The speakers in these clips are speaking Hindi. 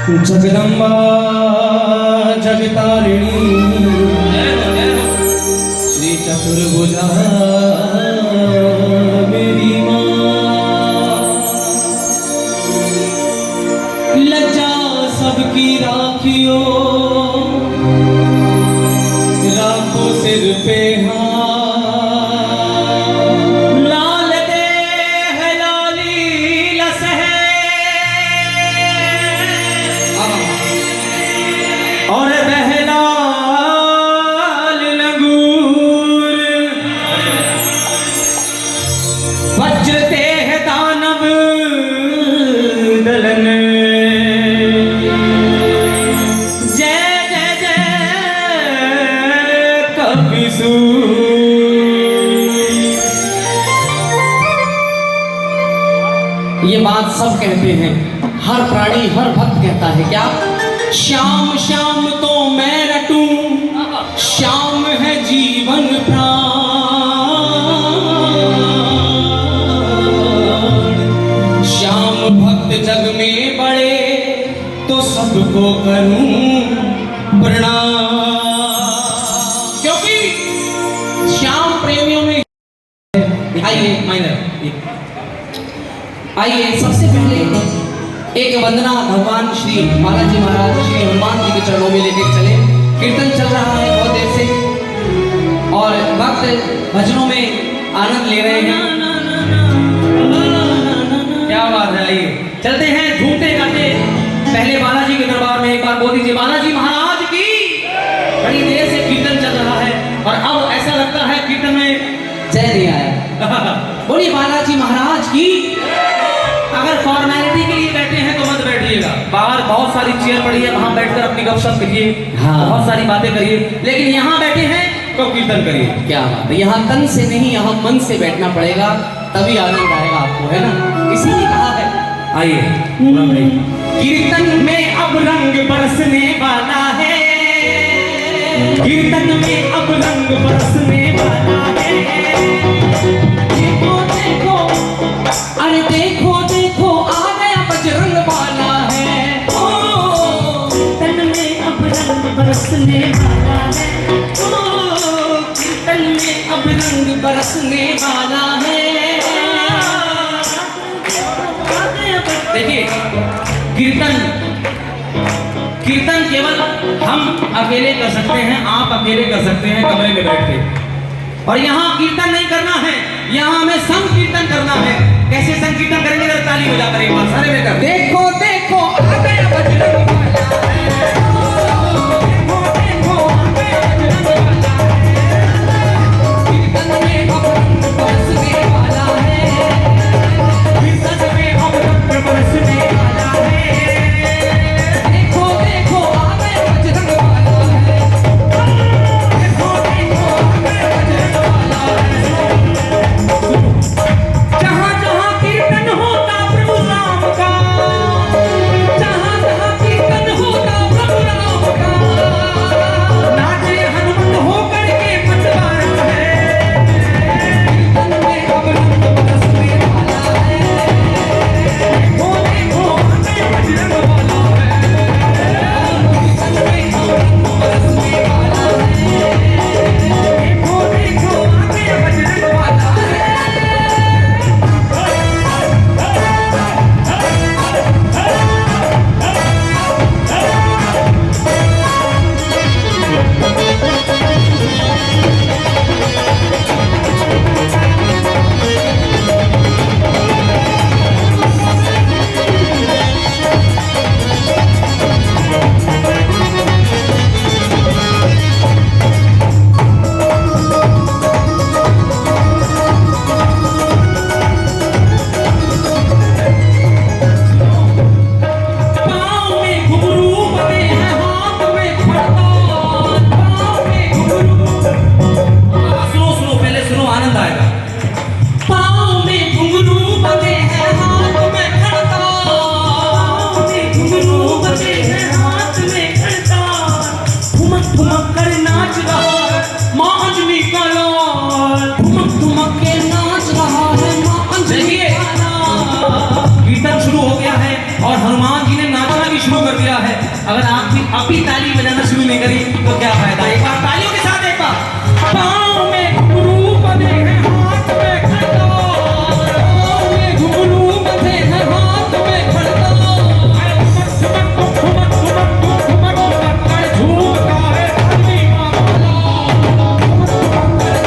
जगदम्बा जगतारिणी श्री चतुर्भुजा मेरी माँ, लज्जा सबकी राखियो राखो सिर पे और बहलाल लगूर वज्रते है दानव दलन। जय जय जय कपिसूर। ये बात सब कहते हैं, हर प्राणी हर भक्त कहता है क्या? श्याम श्याम तो मैं रटूं, श्याम है जीवन प्राण। श्याम भक्त जग में बड़े तो सबको करूं प्रणाम, क्योंकि श्याम प्रेमियों में। आइए माइनर, आइए सबसे पहले एक वंदना भगवान श्री बालाजी महाराज श्री हनुमान जी के चरणों में लेकर चले। कीर्तन चल रहा है बहुत देर से और भक्त भजनों में आनंद ले रहे हैं। क्या बात है, आइए चलते हैं झूमते गाते पहले बालाजी के दरबार में। एक बार बोल दीजिए बालाजी महाराज की। बड़ी देर से कीर्तन चल रहा है और अब ऐसा लगता है कीर्तन में जय नहीं आया। बोलिए बालाजी महाराज की। अगर फॉर्मेलिटी के लिए बैठे हैं तो मत बैठिएगा, बाहर बहुत सारी चेयर पड़ी है, वहां बैठकर अपनी गपशप करिए। हाँ। बहुत सारी बातें करिए, लेकिन यहाँ बैठे हैं तो कीर्तन करिए। क्या बात है, यहाँ तन से नहीं यहाँ मन से बैठना पड़ेगा, तभी आनंद आएगा आपको, है ना? इसीलिए कहा है। आइए कीर्तन में अब रंग बरसने वाला है, कीर्तन में अब रंग बरसने वाला है। देखो देखो अरे देखो देखो आ गया बजरंग वाला है। ओ तन में अब रंग बरसने वाला है, ओ तन में अब रंग बरसने वाला है। देखिए कीर्तन केवल हम अकेले कर सकते हैं, आप अकेले कर सकते हैं कमरे में बैठ के। और यहाँ कीर्तन नहीं करना है, यहाँ हमें संग कीर्तन करना है। कैसे संकीर्तन करेंगे? जरा ताली बजाकर एक बार सारे मिलकर। देखो देखो आ गया बजरंग वाला है, देखो देखो आ गया बजरंग वाला है। कीर्तन में अब रंग बरसने वाला है, कीर्तन में अब रंग बरसने वाला है। देखो देखो आ गया बजरंग वाला है, देखो देखो आ गया बजरंग वाला है। जहाँ जहाँ कीर्तन होता प्रभु राम का, जहाँ जहाँ कीर्तन होता प्रभु राम का, नाचे हनुमंत होकर के पटवार है। कीर्तन में अब रंग बरसने वाला है, देखो देखो आ गया बजरंग वाला है। कीर्तन में अब रंग बरसने वाला है, देखो देखो आ गया बजरंग वाला है। शुरू कर दिया है। अगर आप भी ताली बजाना शुरू नहीं करी तो क्या फायदा। एक बार तालियों के साथ एक बार। पाँव में घुंघरू बंधे हैं, हाथ में खड़ताल, पाँव में घुंघरू बंधे हैं, हाथ में खड़ताल, झूमता है धरती माँ बोला,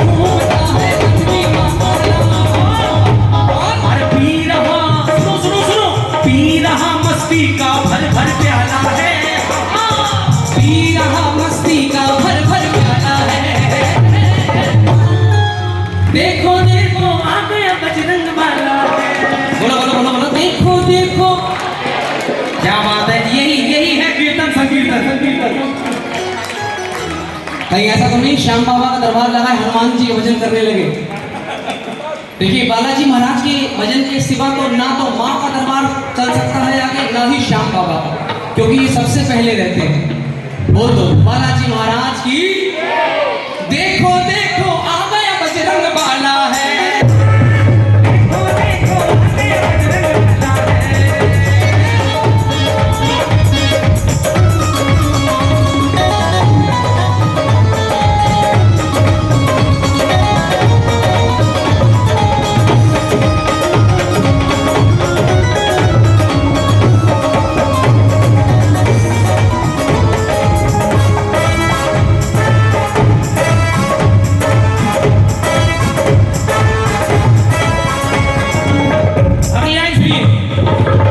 झूमता है धरती माँ बोला। अरे पी रहा, सुनो सुनो सुनो, पी रहा मस्ती का भर भर प्याला है, पी रहा मस्ती का भर भर प्याला है। देखो देखो आ गया बजरंग वाला, बोलो बोलो बोलो बोलो, देखो देखो। क्या बात है, यही है कीर्तन संकीर्तन संकीर्तन। कहीं ऐसा तो नहीं श्याम बाबा का दरबार लगा है, हनुमान जी भजन करने लगे। देखिए बालाजी महाराज के भजन के सिवा तो ना तो माँ का दरबार चल सकता है आगे, ना ही श्याम बाबा का, क्योंकि ये सबसे पहले रहते हैं। बोल दो बालाजी महाराज की। देखो देखो आ गया बजरंग बाला है, देखो देखो आ गया बजरंग बाला है।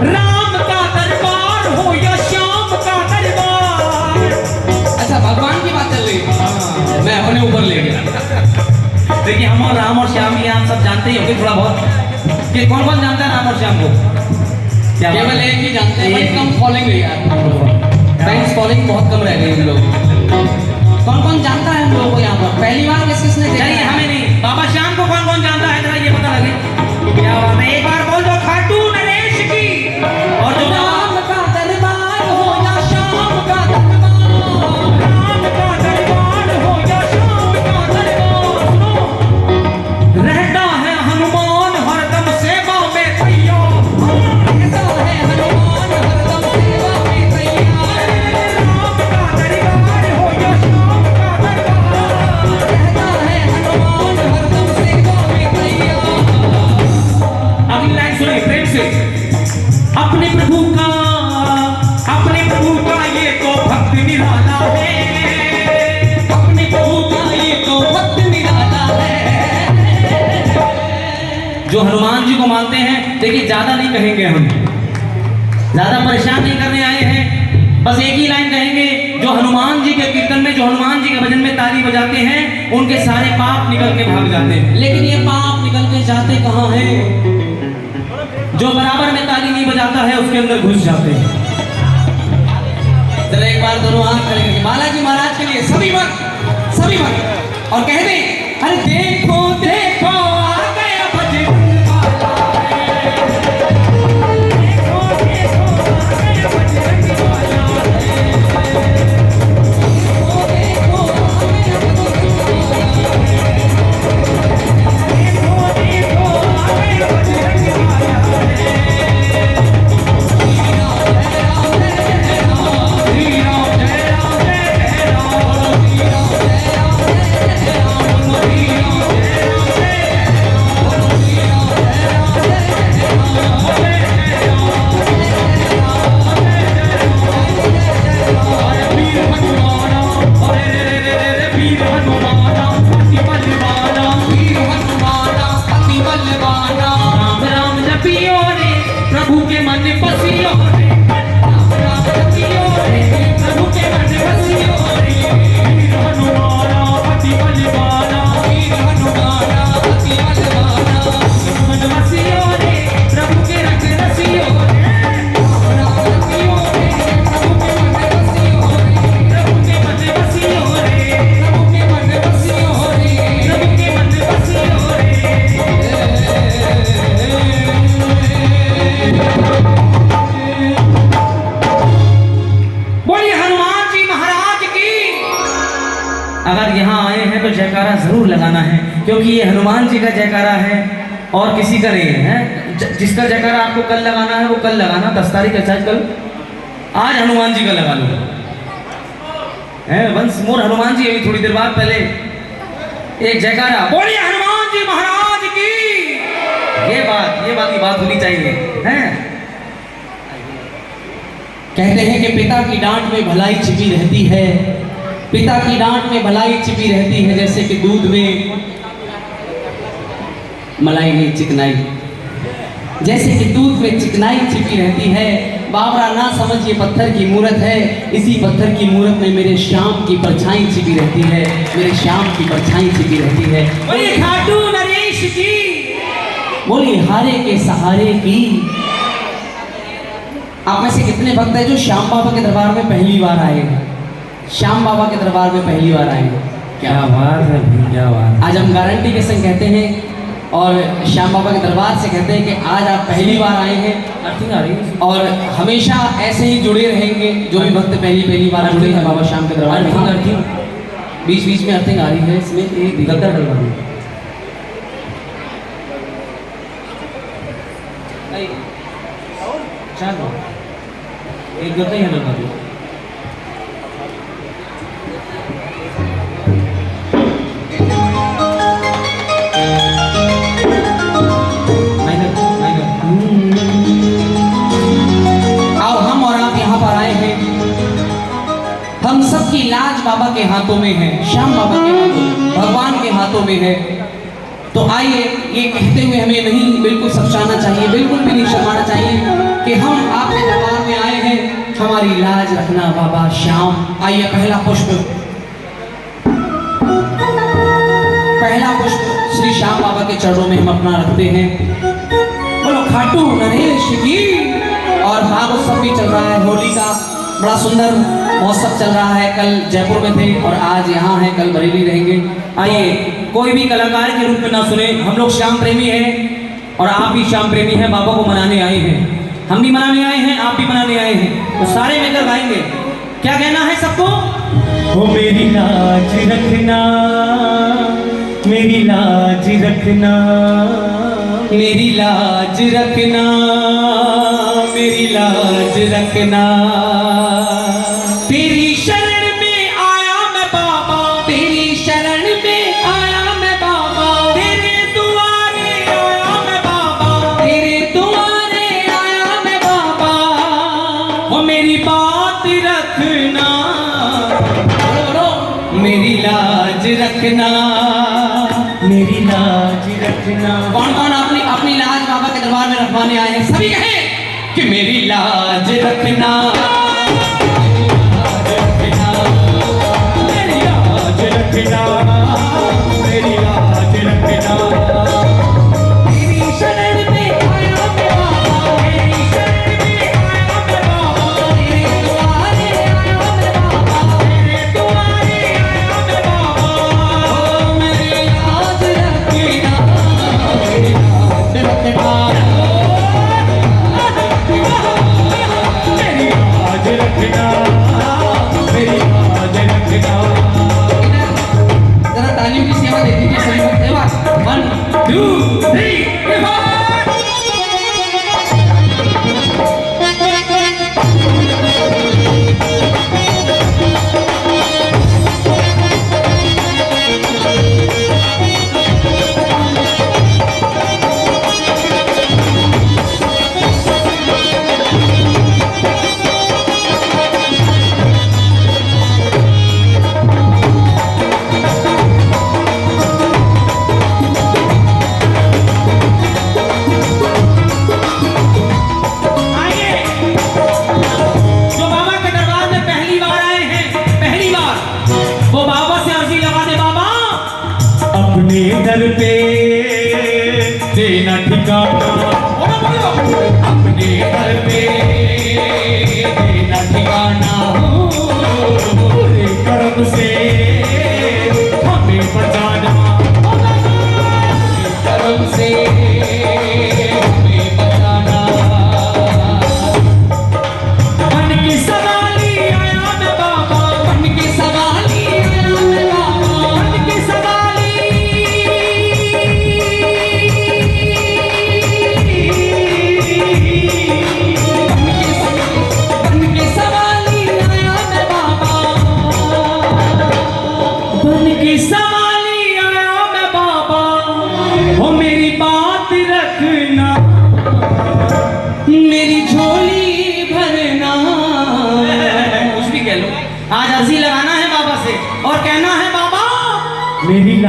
राम का दरबार हो या श्याम का दरबार। अच्छा भगवान की बात चल रही है, मैं अपने ऊपर ले गया। देखिए हम और राम और श्याम ये आप सब जानते ही होंगे थोड़ा बहुत, कि कौन कौन जानता है राम और श्याम को? क्या केवल एक ही जानते हैं, बड़ी कम फॉलोइंग है यार, फैंस फॉलोइंग बहुत कम रह गई हम लोग। कौन कौन जानता है हम लोगों को यहाँ पर? पहली बार किसने देखा? चलिए हमें नहीं, बाबा श्याम को कौन कौन जानता है जरा ये पता लगे। क्या बात है, एक बार बोल दो खाटू नरेश की। और जो राम का दरबार हो या श्याम का दरबार, राम का दरबार हो या श्याम का दरबार, सुनो। रहता है हनुमान हरदम सेवा में तैयार, रहता है हनुमान हरदम सेवा में तैयार। राम का दरबार हो या श्याम का दरबार, रहता है हनुमान हरदम सेवा में तैयार। अगली लाइन सुनिए प्रेम से। अपने प्रभु का ये तो भक्त निराला है, अपने प्रभु का ये तो भक्त निराला है। जो हनुमान जी को मानते हैं। देखिए ज्यादा नहीं कहेंगे, हम ज्यादा परेशान नहीं करने आए हैं, बस एक ही लाइन कहेंगे। जो हनुमान जी के कीर्तन में, जो हनुमान जी के भजन में ताली बजाते हैं, उनके सारे पाप निकल के भाग जाते हैं। लेकिन ये पाप निकल के जाते कहाँ हैं? जो बराबर में ताली नहीं बजाता है उसके अंदर घुस जाते हैं। जरा एक बार दोनों हाथ खड़े करके बालाजी महाराज के लिए सभी मत और कह दें, अरे देखो देखो आ गया बजरंग बाला है, देखो देखो आ गया बजरंग बाला है, देखो देखो आ गया बजरंग बाला है, देखो देखो आ गया बजरंग बाला है। राम राम जपियो रे प्रभु के मन बसियो रे, राम राम जपियो रे प्रभु के मन बसियो रे। वीर हनुमाना अति बलवाना, वीर हनुमाना अति बलवाना, मन बसियो रे प्रभु के रंग रसियो रे, राम राम जपियो रे प्रभु के मन बसियो रे, प्रभु के मन बसियो रे, प्रभु के मन बसियो रे, प्रभु के मन बसियो रे। बोलिए हनुमान जी महाराज की। अगर यहाँ आए हैं तो जयकारा जरूर लगाना है, क्योंकि ये हनुमान जी का जयकारा है और किसी का नहीं है। जिसका जयकारा आपको कल लगाना है वो कल लगाना। 10 तारीख है शायद कल, आज हनुमान जी का लगा लो है। वंस मोर हनुमान जी अभी थोड़ी देर बाद पहले एक जयकारा बोलिए हनुमान जी महाराज की। ये बात की बात होनी चाहिए हैं। कहते हैं कि पिता की डांट में भलाई छिपी रहती है, पिता की डांट में भलाई छिपी रहती है, जैसे कि दूध में मलाई नहीं चिकनाई, जैसे कि दूध में चिकनाई छिपी रहती है। बाबरा ना समझ ये पत्थर की मूरत है, इसी पत्थर की मूरत में मेरे श्याम की परछाई छिपी रहती है, मेरे श्याम की परछाई छिपी रहती है। बोलिए खाटू नरेश की, बोलिए हारे के सहारे की। आप में से कितने भक्त हैं जो श्याम बाबा के दरबार में पहली बार आए हैं? श्याम बाबा के दरबार में पहली बार आए हैं। क्या बात है, क्या बात। आज हम गारंटी के संग कहते हैं और श्याम बाबा के दरबार से कहते हैं कि आज आप पहली बार आए हैं अर्थिंग आ रही है और हमेशा ऐसे ही जुड़े रहेंगे। जो भी भक्त पहली बार जुड़े हैं बाबा श्याम के दरबार में, अर्थिंग बीच बीच में अर्थिंग आ रही है, इसमें एक गद्दा डलवा दो। चलो एक गद्दा ही डलवा दो। आओ हम और आप यहाँ पर आए हैं, हम सबकी लाज बाबा के हाथों में है, श्याम बाबा के हाथों में, भगवान के हाथों में है। तो आइए ये कहते हुए हमें नहीं बिल्कुल शर्माना चाहिए, बिल्कुल भी नहीं शर्माना चाहिए कि हम आपके दरबार में आए हैं, हमारी लाज रखना बाबा श्याम। आइए पहला पुष्प श्री श्याम बाबा के चरणों में हम अपना रखते हैं। बोलो खाटू नरेश की। और फागोत्सव भी चल रहा है, होली का बड़ा सुंदर महोत्सव चल रहा है। कल जयपुर में थे और आज यहाँ हैं, कल बरेली रहेंगे। आइए कोई भी कलाकार के रूप में ना सुने, हम लोग श्याम प्रेमी हैं और आप भी श्याम प्रेमी हैं, बाबा को मनाने आए हैं, हम भी मनाने आए हैं, आप भी मनाने आए हैं, तो सारे मिलकर गाएंगे। क्या कहना है सबको? हो मेरी लाज रखना, मेरी लाज रखना, मेरी लाज रखना, मेरी लाज रखना। तेरी शरण में आया मैं बाबा, तेरी शरण में आया मैं बाबा, तेरे दुआरे आया मैं बाबा, तेरे दुआरे आया मैं बाबा। वो मेरी बात रखना, मेरी लाज रखना, मेरी लाज रखना। कौन कौन अपनी अपनी लाज बाबा के दरबार में रखवाने आए हैं? सभी कहें कि मेरी लाज रखना, मेरी लाज रखना, मेरी लाज रखना। तेरी शरण में आया मैं बाबा, तेरी शरण में आया मैं बाबा, तेरे दुआरे आया मैं बाबा, तेरे दुआरे आया मैं बाबा। मेरी लाज रखना, मेरी लाज रखना। मेरी लाज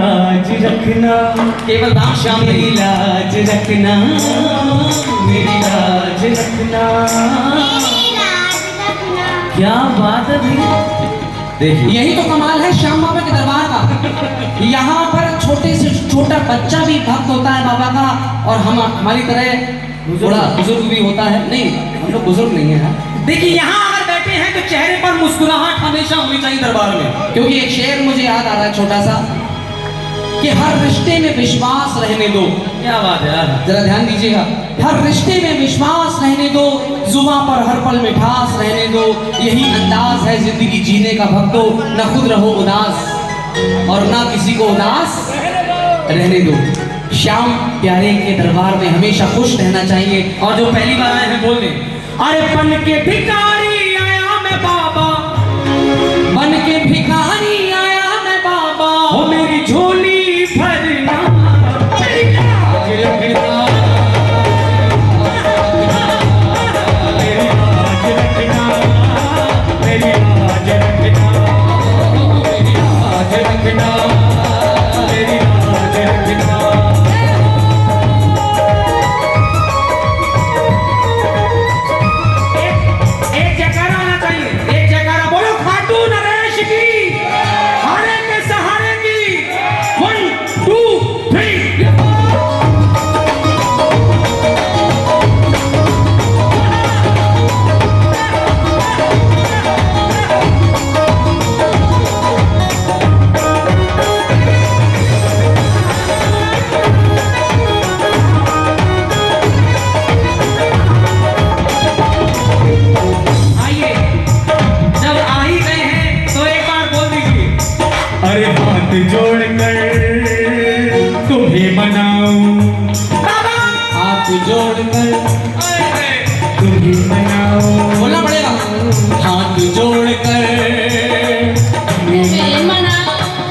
लाज रखना, केवल राम श्याम मेरी नहीं, लाज रखना, मेरी लाज रखना। क्या बात है भैया, देखिए यही तो कमाल है श्याम बाबा के दरबार का। यहाँ पर छोटे से छोटा बच्चा भी भक्त होता है बाबा का, और हम हमारी तरह थोड़ा बुजुर्ग भी होता है। नहीं, हम लोग बुजुर्ग नहीं है, देखिए यहाँ अगर बैठे हैं तो चेहरे पर मुस्कुराहट हमेशा होनी चाहिए दरबार में। क्योंकि एक शेर मुझे याद आ रहा है छोटा सा, कि हर रिश्ते में विश्वास रहने दो। क्या बात है यार, जरा ध्यान दीजिएगा, हर रिश्ते में विश्वास रहने दो, जुबां पर हर पल मिठास रहने दो, यही अंदाज है जिंदगी जीने का भक्तों। न खुद रहो उदास और ना किसी को उदास रहने दो। श्याम प्यारे के दरबार में हमेशा खुश रहना चाहिए। और जो पहली बार आए हैं बोल दें, अरे बन के भिखारी आया मैं बाबा, बन के भिखारी आया मैं बाबा, हो मेरी झोली भरना, मेरी लाज रखना, मेरी लाज रखना, मेरी लाज रखना, मेरी लाज रखना, मेरी लाज रखना। एक जयकारा आना चाहिए, एक जयकारा बोलो खाटू नरेश की, हारे के सहारे की। 1 2 3। आइए, जब आ ही गए हैं तो एक बार बोल दीजिए, अरे हाथ जोड़कर तुम्हें मनाऊं, बाबा हाथ जोड़कर तुम्हें मनाऊं, बोलना पड़ेगा, हाथ जोड़कर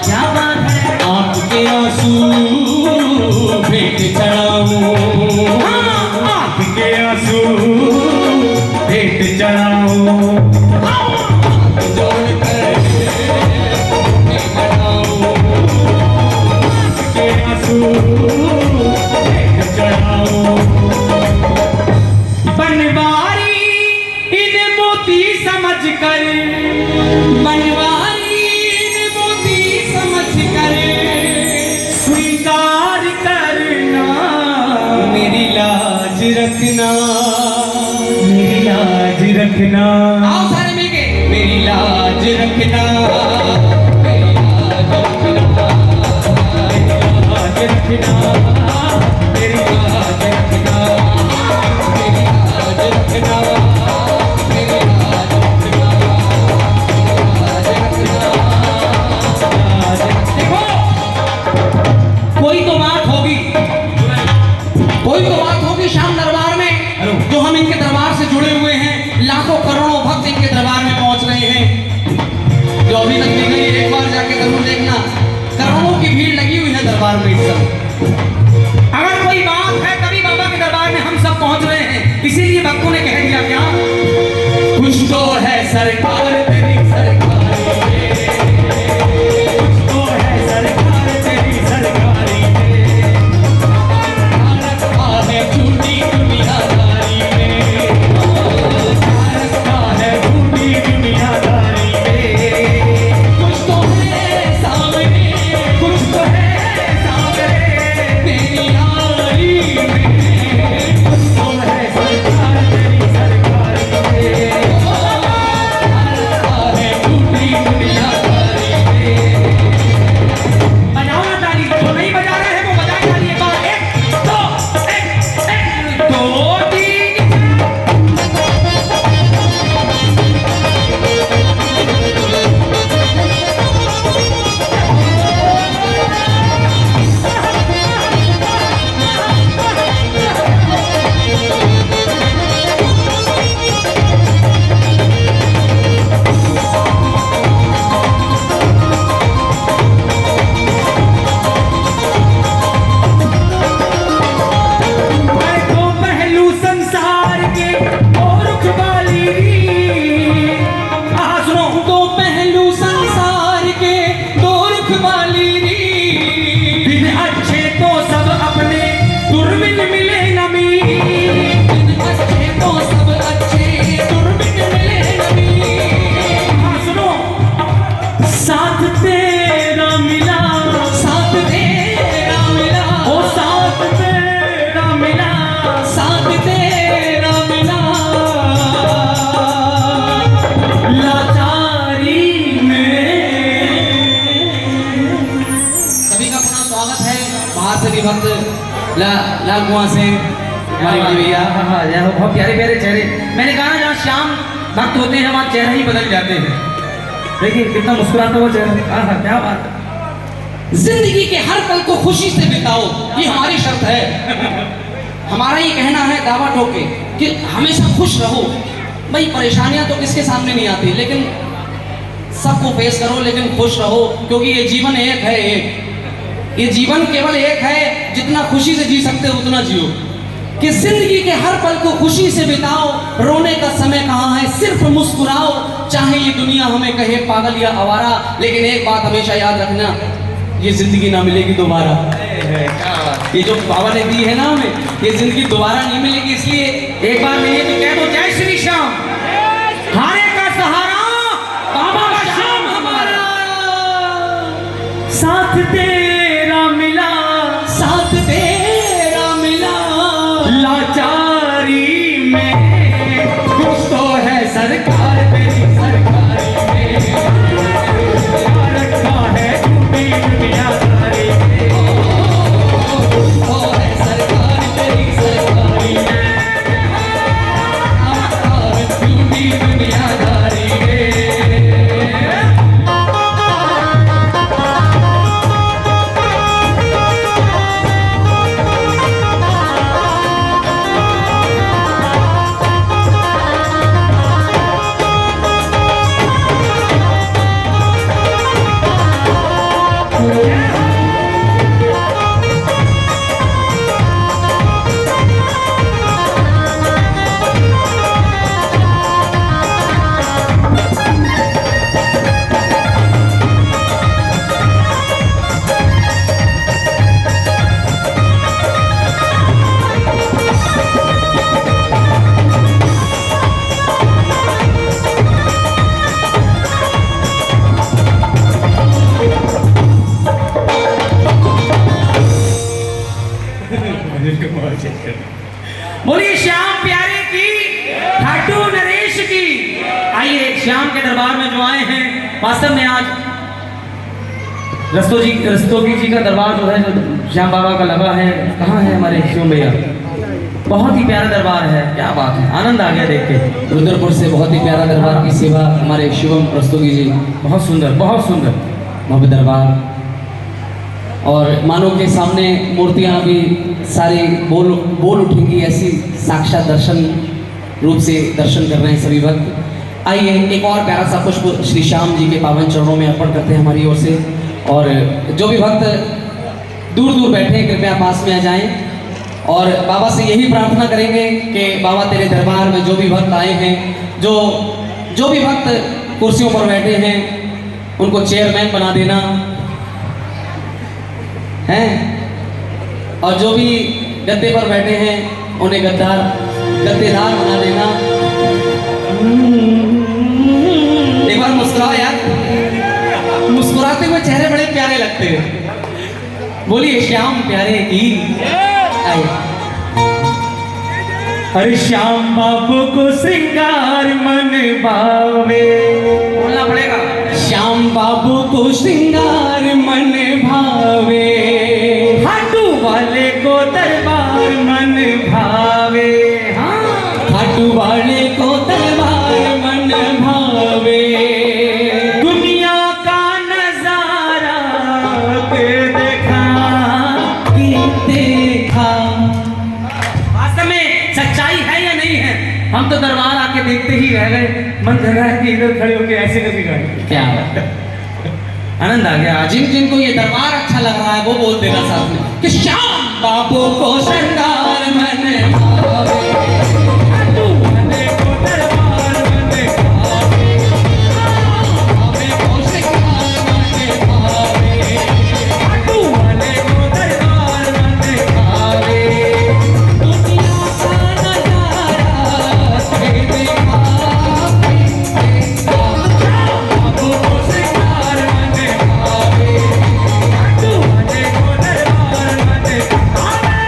क्या बात है, आपके आंसू भेंट चढ़ाऊं, आँख के आंसू भेंट चढ़ाऊं, हाथ जोड़कर मैं मनाऊं, के आंसू भेंट चढ़ाऊं। बनवारी इन मोती समझ कर, बनवारी ने मोती समझ कर स्वीकार करना, मेरी लाज रखना, मेरी लाज रखना, आओ सारे मिलके, मेरी लाज रखना, मेरी लाज रखना, लाज रखना, मेरी लाज रखना, मेरी लाज रखना, मेरी लाज रखना, लाज रखना। देखो कोई तो बात होगी, कोई तो बात होगी श्याम दरबार में, जो हम इनके दरबार से जुड़े हुए हैं। लाखों करोड़ों भक्त इनके दरबार में पहुंच रहे हैं, जो अभी तक नहीं गई एक बार जाके जरूर देखना। करोड़ों की भीड़ लगी हुई है दरबार में इस समय। वहाँ से हमारे बड़े भैया। हाँ हाँ जय हो, बहुत प्यारे प्यारे चेहरे। मैंने कहा ना जहाँ श्याम भक्त होते हैं वहाँ चेहरे ही बदल जाते हैं। देखिए कितना मुस्कुराता हुआ चेहरा। हाँ हाँ क्या बात है। जिंदगी के हर पल को खुशी से बिताओ, ये हमारी शर्त है। हमारा ये कहना है दावा ठोके कि हमेशा खुश रहो। भाई परेशानियां तो किसके सामने नहीं आती, लेकिन सबको फेस करो, लेकिन खुश रहो, क्योंकि ये जीवन एक है। एक ये जीवन केवल एक है, जितना खुशी से जी सकते हो उतना जियो। कि जिंदगी के हर पल को खुशी से बिताओ, रोने का समय कहाँ है, सिर्फ मुस्कुराओ। चाहे ये दुनिया हमें कहे पागल या आवारा, लेकिन एक बात हमेशा याद रखना, ये जिंदगी ना मिलेगी दोबारा। ये जो बाबा ने दी है ना हमें, ये जिंदगी दोबारा नहीं मिलेगी। इसलिए एक बार नहीं तो कह दो जय श्री श्याम। हारे का सहारा बाबा का श्याम हमारा, साथ तेरा मिला, साथ तेरा मिला, लाचारी में कुछ तो है सरकार तेरी सरकारी में, रखा है टूटी दुनियादारी में, तो है सरकार तेरी सरकारी में, टूटी दुनियादारी में। बोलिए श्याम प्यारे की, खाटू नरेश की। आइए श्याम के दरबार में जो आए हैं, वास्तव में आज रस्तोगी जी का दरबार जो है, जो श्याम बाबा का लगा है, कहाँ है हमारे शिवम भैया। बहुत ही प्यारा दरबार है, क्या बात है, आनंद आ गया देख के। रुद्रपुर से बहुत ही प्यारा दरबार की सेवा हमारे शिवम रस्तोगी जी, बहुत सुंदर बहुत सुंदर भव्य दरबार। और मानो के सामने मूर्तियां भी सारी बोल उठेंगी, ऐसी साक्षात दर्शन रूप से दर्शन कर रहे हैं सभी भक्त। आइए एक और प्यारा सा पुष्प श्री श्याम जी के पावन चरणों में अर्पण करते हैं हमारी ओर से। और जो भी भक्त दूर दूर बैठे हैं कृपया पास में आ जाएं, और बाबा से यही प्रार्थना करेंगे कि बाबा तेरे दरबार में जो भी भक्त आए हैं, जो भी भक्त कुर्सियों पर बैठे हैं, उनको चेयरमैन बना देना है, और जो भी गद्दे पर बैठे हैं उन्हें गद्देदार बना देना। एक बार मुस्कुराओ यार, मुस्कुराते हुए चेहरे बड़े प्यारे लगते हैं। बोलिए श्याम प्यारे की। आइए। अरे श्याम बाबू को श्रृंगार मन भावे, बोलना पड़ेगा। श्याम बाबू को श्रृंगार मन भावे, खाटू वाले को दरबार मन भावे। हाँ खाटू वाले को दरबार मन भावे, दुनिया का नजारा देखा कि देखा। वास्तव में सच्चाई है या नहीं है, हम तो दरबार आके देखते ही रह गए। मन कर रहा है कि इधर खड़े होके ऐसे करके गाएं। क्या बात है। आनंद आ गया आज। जिनको ये दरबार अच्छा लग रहा है वो बोल देना साथ में कि श्याम बाबू को श्रृंगार मन भावे, खाटू वाले को दरबार मन भावे, बाबे को श्रृंगार मन भावे, खाटू वाले को दरबार मन भावे। दुनिया का नजारा देखा बाबू को श्रृंगार मन भावे, खाटू वाले को दरबार मन भावे।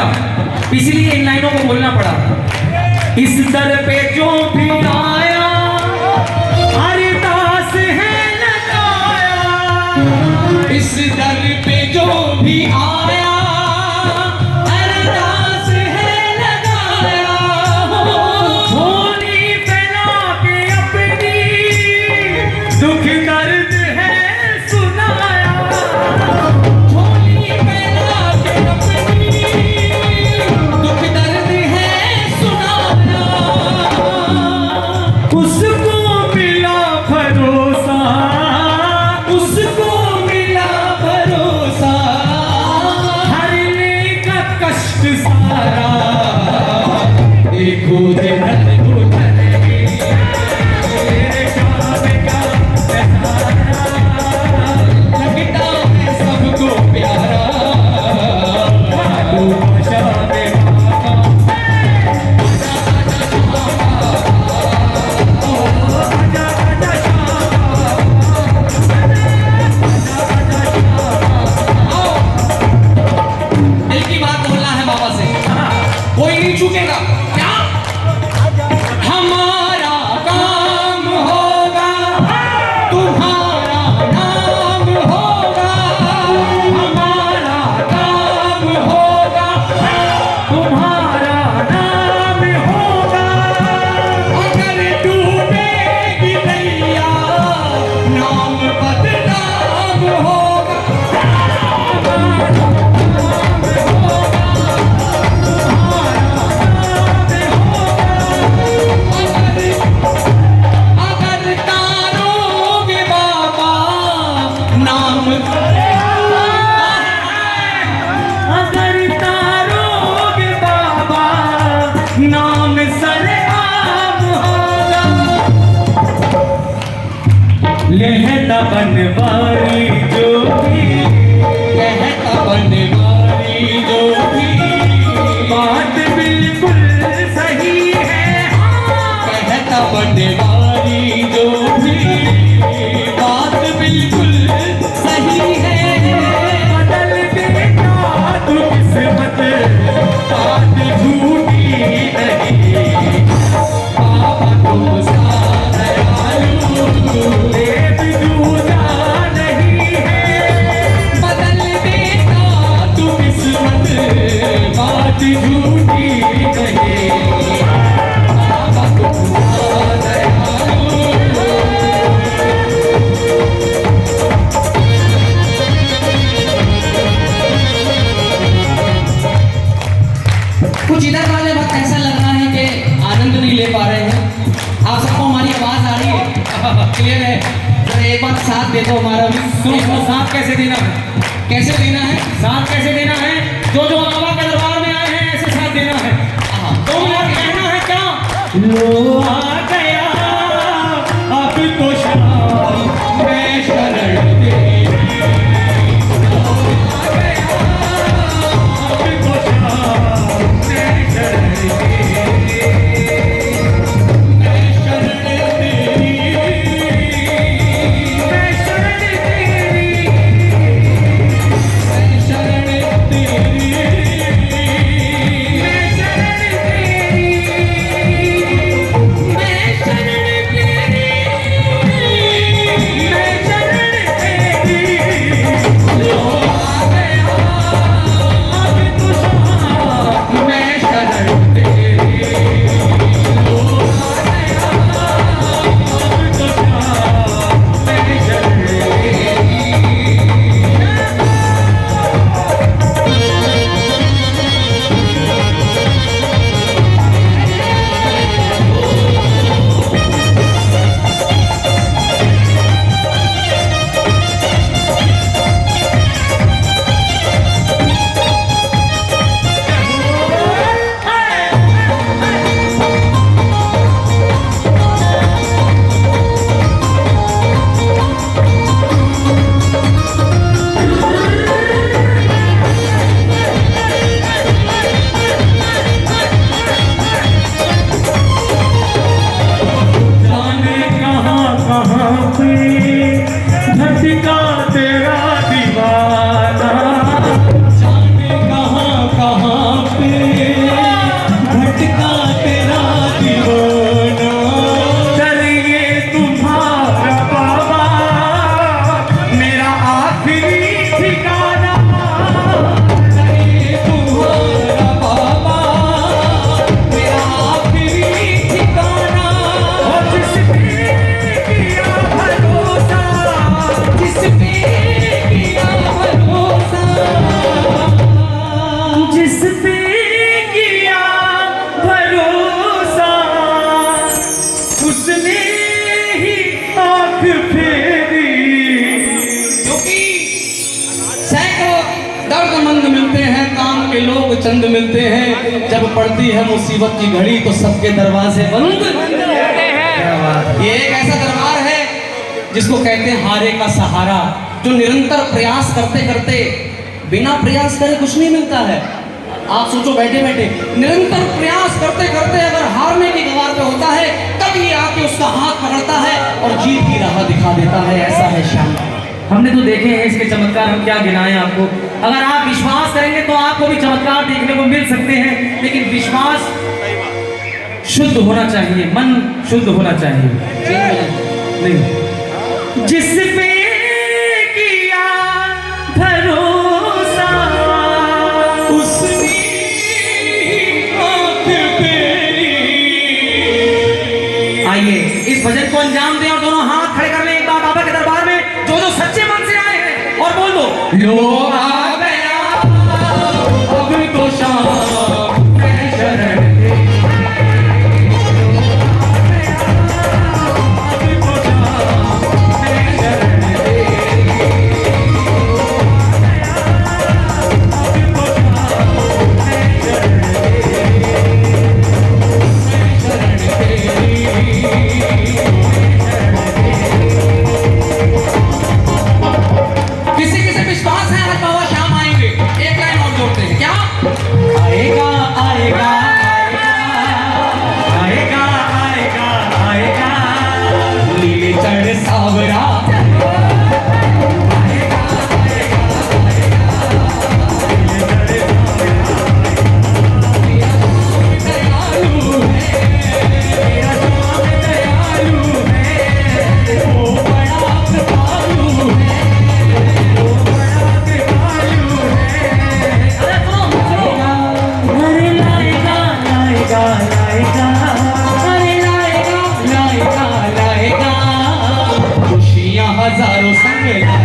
मिला, इसीलिए इन लाइनों को बोलना पड़ा। इस दर पे जो भी आया हरिदास है लगाया, इस दर पे जो भी आया अरदास है लगाया, झोली फैला के अपनी दुख दर्द है सुनाया, झोली फैला के अपनी दुख दर्द है सुनाया। उसको मिला भरोसा, उसको मिला भरोसा, हरने का कष्ट सारा, देखो दिन उधर तेरे शाम का लगता है सबको प्यारा, दिल की बात बोलना है बाबा से, कोई नहीं चूकेगा। क्या हमारा काम होगा, तुम्हारा नाम होगा, हमारा काम होगा, तुम्हारा नाम होगा, अगर डूबेगी नैया नाम बदनाम होगा, अगर तारोगे बाबा नाम अगर तारोगे बाबा नाम सरेआम होगा, लहता बनवारी जो भी कहता बनवारी जो भी बात बिल्कुल सही है, कहता बनवारी जो भी बात बिल्कुल सही है, बदल देता तू किस्मत, बात झूठी नहीं, बाबा तुम सा दयालु देव दूजा नहीं है, बदल देता तू किस्मत, बात झूठी नहीं, बाबा तुम सा दयालु। कुछ इधर वाले वक्त ऐसा लग रहा है कि आनंद नहीं ले पा रहे हैं। आप सबको हमारी आवाज आ रही है, क्लियर है? जरा एक बार साथ दे दो हमारा भी। तो साथ कैसे देना है, कैसे देना है? साथ कैसे देना है, जो जो बाबा के दरबार में आए हैं ऐसे साथ देना है। तो मुझे कहना है क्या, लो आ गया अब तो शाम मैं शरण तेरी, अब तो शाम मैं शरण तेरी, मैं शरण तेरी, मैं शरण तेरी, मैं शरण तेरी, मैं शरण तेरी, मैं रंग मिलते हैं, काम के लोग चंद मिलते हैं, जब पड़ती है मुसीबत की घड़ी तो सबके दरवाजे बंद। ये एक ऐसा दरबार है जिसको कहते हैं हारे का सहारा, जो निरंतर प्रयास करते करते, बिना प्रयास करे कुछ नहीं मिलता है। आप सोचो बैठे बैठे निरंतर प्रयास करते करते अगर हारने की कगार पे होता है, तब ये आके उसका हाथ पकड़ता है और जीत की राह दिखा देता है। ऐसा है श्याम। हमने तो देखे हैं इसके चमत्कार, हम क्या गिनाएं आपको। अगर आप विश्वास करेंगे तो आपको भी चमत्कार देखने को मिल सकते हैं, लेकिन विश्वास शुद्ध होना चाहिए, मन शुद्ध होना चाहिए। नहीं, जिस पे किया भरोसा उसने आंख फेरी। आइए इस भजन को अंजाम दें और दोनों हाथ खड़े कर लें एक बार बाबा के दरबार में, जो जो सच्चे मन से आए हैं, और बोल दो लो आ गया अब तो शाम है शरण दे। किसी किसी विश्वास है आज बाबा श्याम आएंगे। एक लाइन और जोड़ते हैं, क्या आएगा आएगा आएगा आएगा आएगा नीले चढ़ सावरा खुशियां हजारों संग लाए।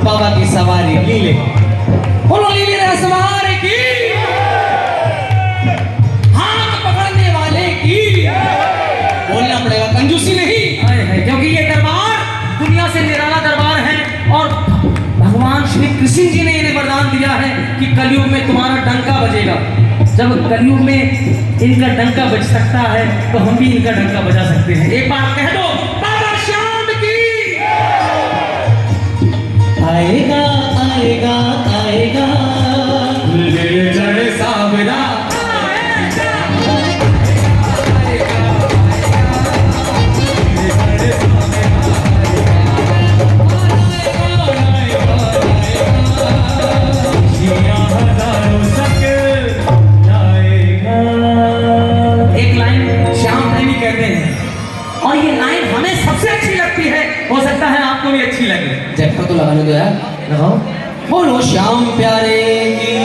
बाबा की सवारी लीले, बोलो लीले सवार की, हाथ पकड़ने वाले की। बोलना पड़ेगा, कंजूसी नहीं है, क्योंकि ये दरबार दुनिया से निराला दरबार है और भगवान श्री कृष्ण जी ने इन्हें वरदान दिया है कि कलयुग में तुम्हारा डंका बजेगा। जब कलयुग में इनका डंका बज सकता है तो हम भी इनका डंका बजा सकते हैं। एक बार कह दो बाबा श्याम की। आएगा आएगा आएगा जड़ सावरा, एक लाइन श्याम प्रेमी कहते हैं और ये लाइन हमें सबसे अच्छी लगती है, हो सकता है आपको भी अच्छी लगे। जैकटा तो लगाने दो यार, लगाओ। बोलो श्याम प्यारे की।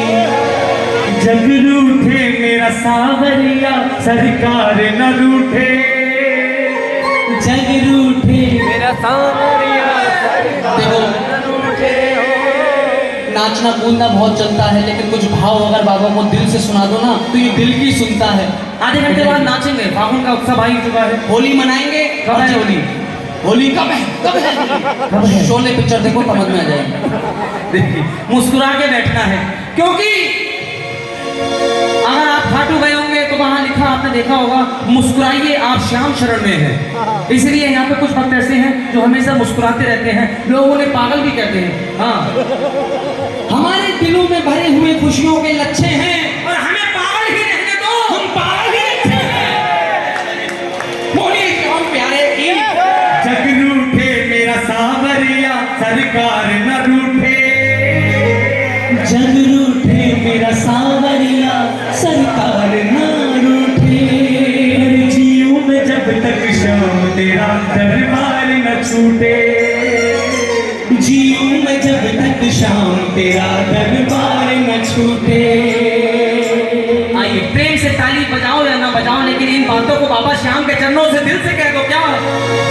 जग रूठे मेरा सावरिया सरकार न रूठे, जग रूठे मेरा सावरिया देखो, नाचना कूदना बहुत चलता है, लेकिन कुछ भाव अगर बाबा को दिल से सुना दो ना तो ये दिल की सुनता है। आधे घंटे बाद नाचेंगे, फागुन का उत्सव आ ही चुका है। होली मनाएंगे। कब है होली? होली कब है कब है कब है? शोले पिक्चर देखो समझ में आ जाएगी। देखिए मुस्कुरा के बैठना है, क्योंकि अगर आप खाटू गए होंगे तो वहां लिखा आपने देखा होगा, मुस्कुराइए आप श्याम शरण में हैं। इसलिए यहाँ पे कुछ भक्त ऐसे हैं जो हमेशा मुस्कुराते रहते हैं, लोग उन्हें पागल भी कहते हैं। हाँ, हमारे दिलों में भरे हुए खुशियों के लच्छे हैं और हमें पागल ही रहने दो, हम पागल ही अच्छे हैं। बोलिए श्याम प्यारे की जग रूठे मेरा सावरिया सरकार न रूठे, जग रूठे मेरा सावरिया सरकार ना रूठे। जीऊं में जब तक श्याम तेरा दरबार न छूटे, जीऊं मैं जब तक शाम तेरा दरबार न छूटे। आइए प्रेम से ताली बजाओ या ना बजाओ, लेकिन इन बातों को बाबा श्याम के चरणों से दिल से कह दो। क्या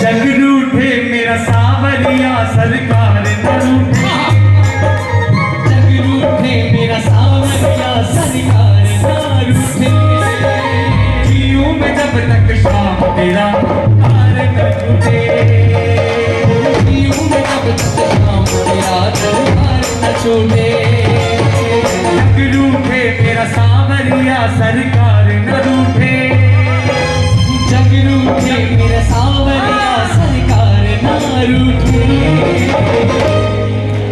जग रूठे मेरा सावरिया सरकार न रूठे, जग रूठे मेरा सावरिया सरकार ना रूठे। जीऊं में जब तक श्याम तेरा दरबार न छूटे, जीऊं मैं जब तक शाम तेरा दरबार न छूटे। जग रूठे मेरा सावरिया सरकार न रूठे, जग रूठे मेरा सावरिया सरकार ना रूठे।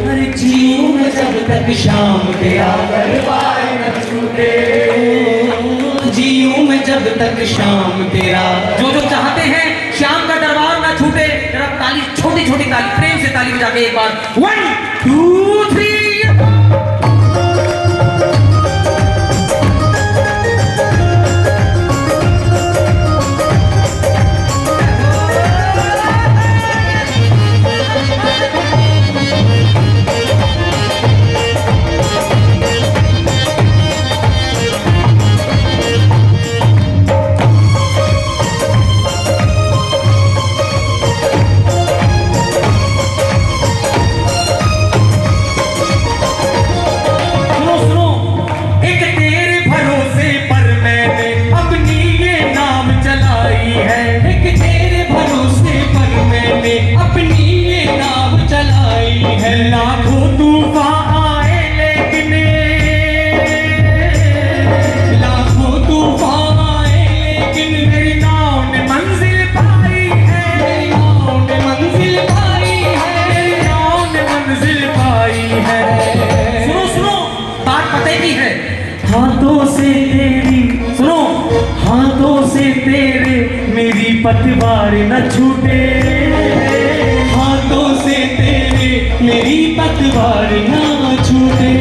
हर जीऊं मैं जब तक शाम तेरा दरबार न छूटे। जीऊं मैं जब तक शाम तेरा जो जो चाहते हैं श्याम का दरबार ना छूटे, जरा ताली, छोटी छोटी ताली, प्रेम से ताली बजा के एक बार 1 2 3। लाखों तूफान आए लेकिन, लाखों तूफान आए लेकिन मेरी नाव ने मंजिल पाई है, मेरी नाव ने मंजिल पाई है। मेरी नाव ने मंजिल पाई है। सुनो सुनो, बात पते की है। हाथों से तेरी, सुनो, हाथों से तेरे मेरी पतवार न छूटे, हाथों से तेरे मेरी पतवार ना छूटे।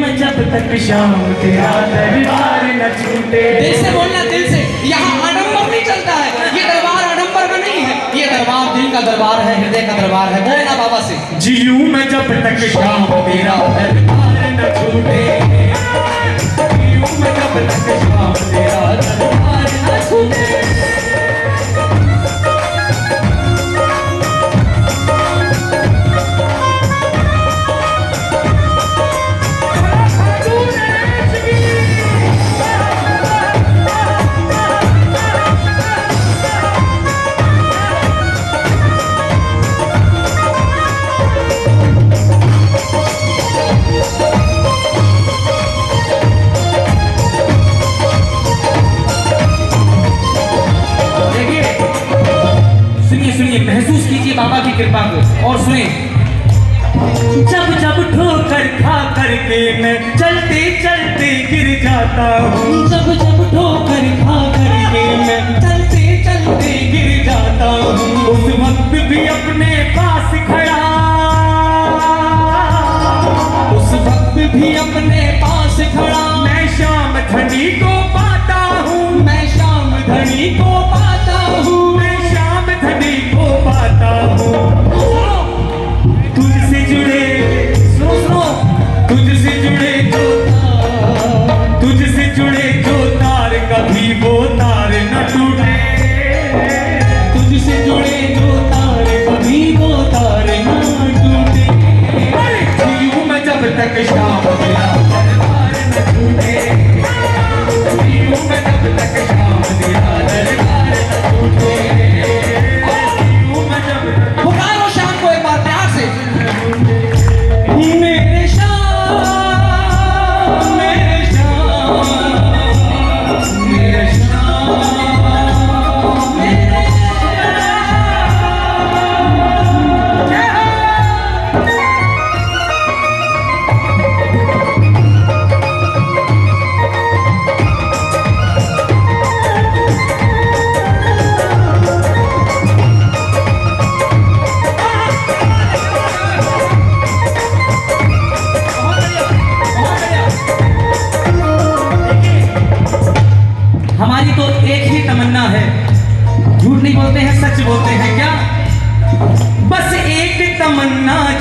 मैं जब तक शाम तेरा दरबार न छूटे। दिल से बोलना, दिल से। यहाँ आडंबर नहीं चलता है, ये दरबार आडंबर का नहीं है, ये दरबार दिल का दरबार है, हृदय का दरबार है। बोलना बाबा से। जीऊं मैं जब तक शाम तेरा दरबार न छूटे, जीऊं मैं जब तक शाम तेरा दरबार न छूटे। महसूस कीजिए बाबा की कृपा को और सुने। जब जब ठोकर खा करके मैं चलते चलते गिर जाता हूँ, जब जब ठोकर खा करके मैं चलते चलते गिर जाता हूँ। उस वक्त भी अपने पास खड़ा, उस वक्त भी अपने पास खड़ा। मैं श्याम धनी को पाता हूँ, मैं श्याम धनी को पाता हूँ। मैं श्याम धनी को पाता हूँ। तुझसे जुड़े, सुनो सुनो, तुझसे जुड़े जो तार, तुझसे जुड़े जो तार कभी वो तार न टूटे, तुझसे जुड़े जो तार कभी वो तार न टूटे। जीऊं मैं जब तक शाम तेरा दरबार न छूटे, जीऊं मैं जब तक शाम तेरा दरबार न छूटे।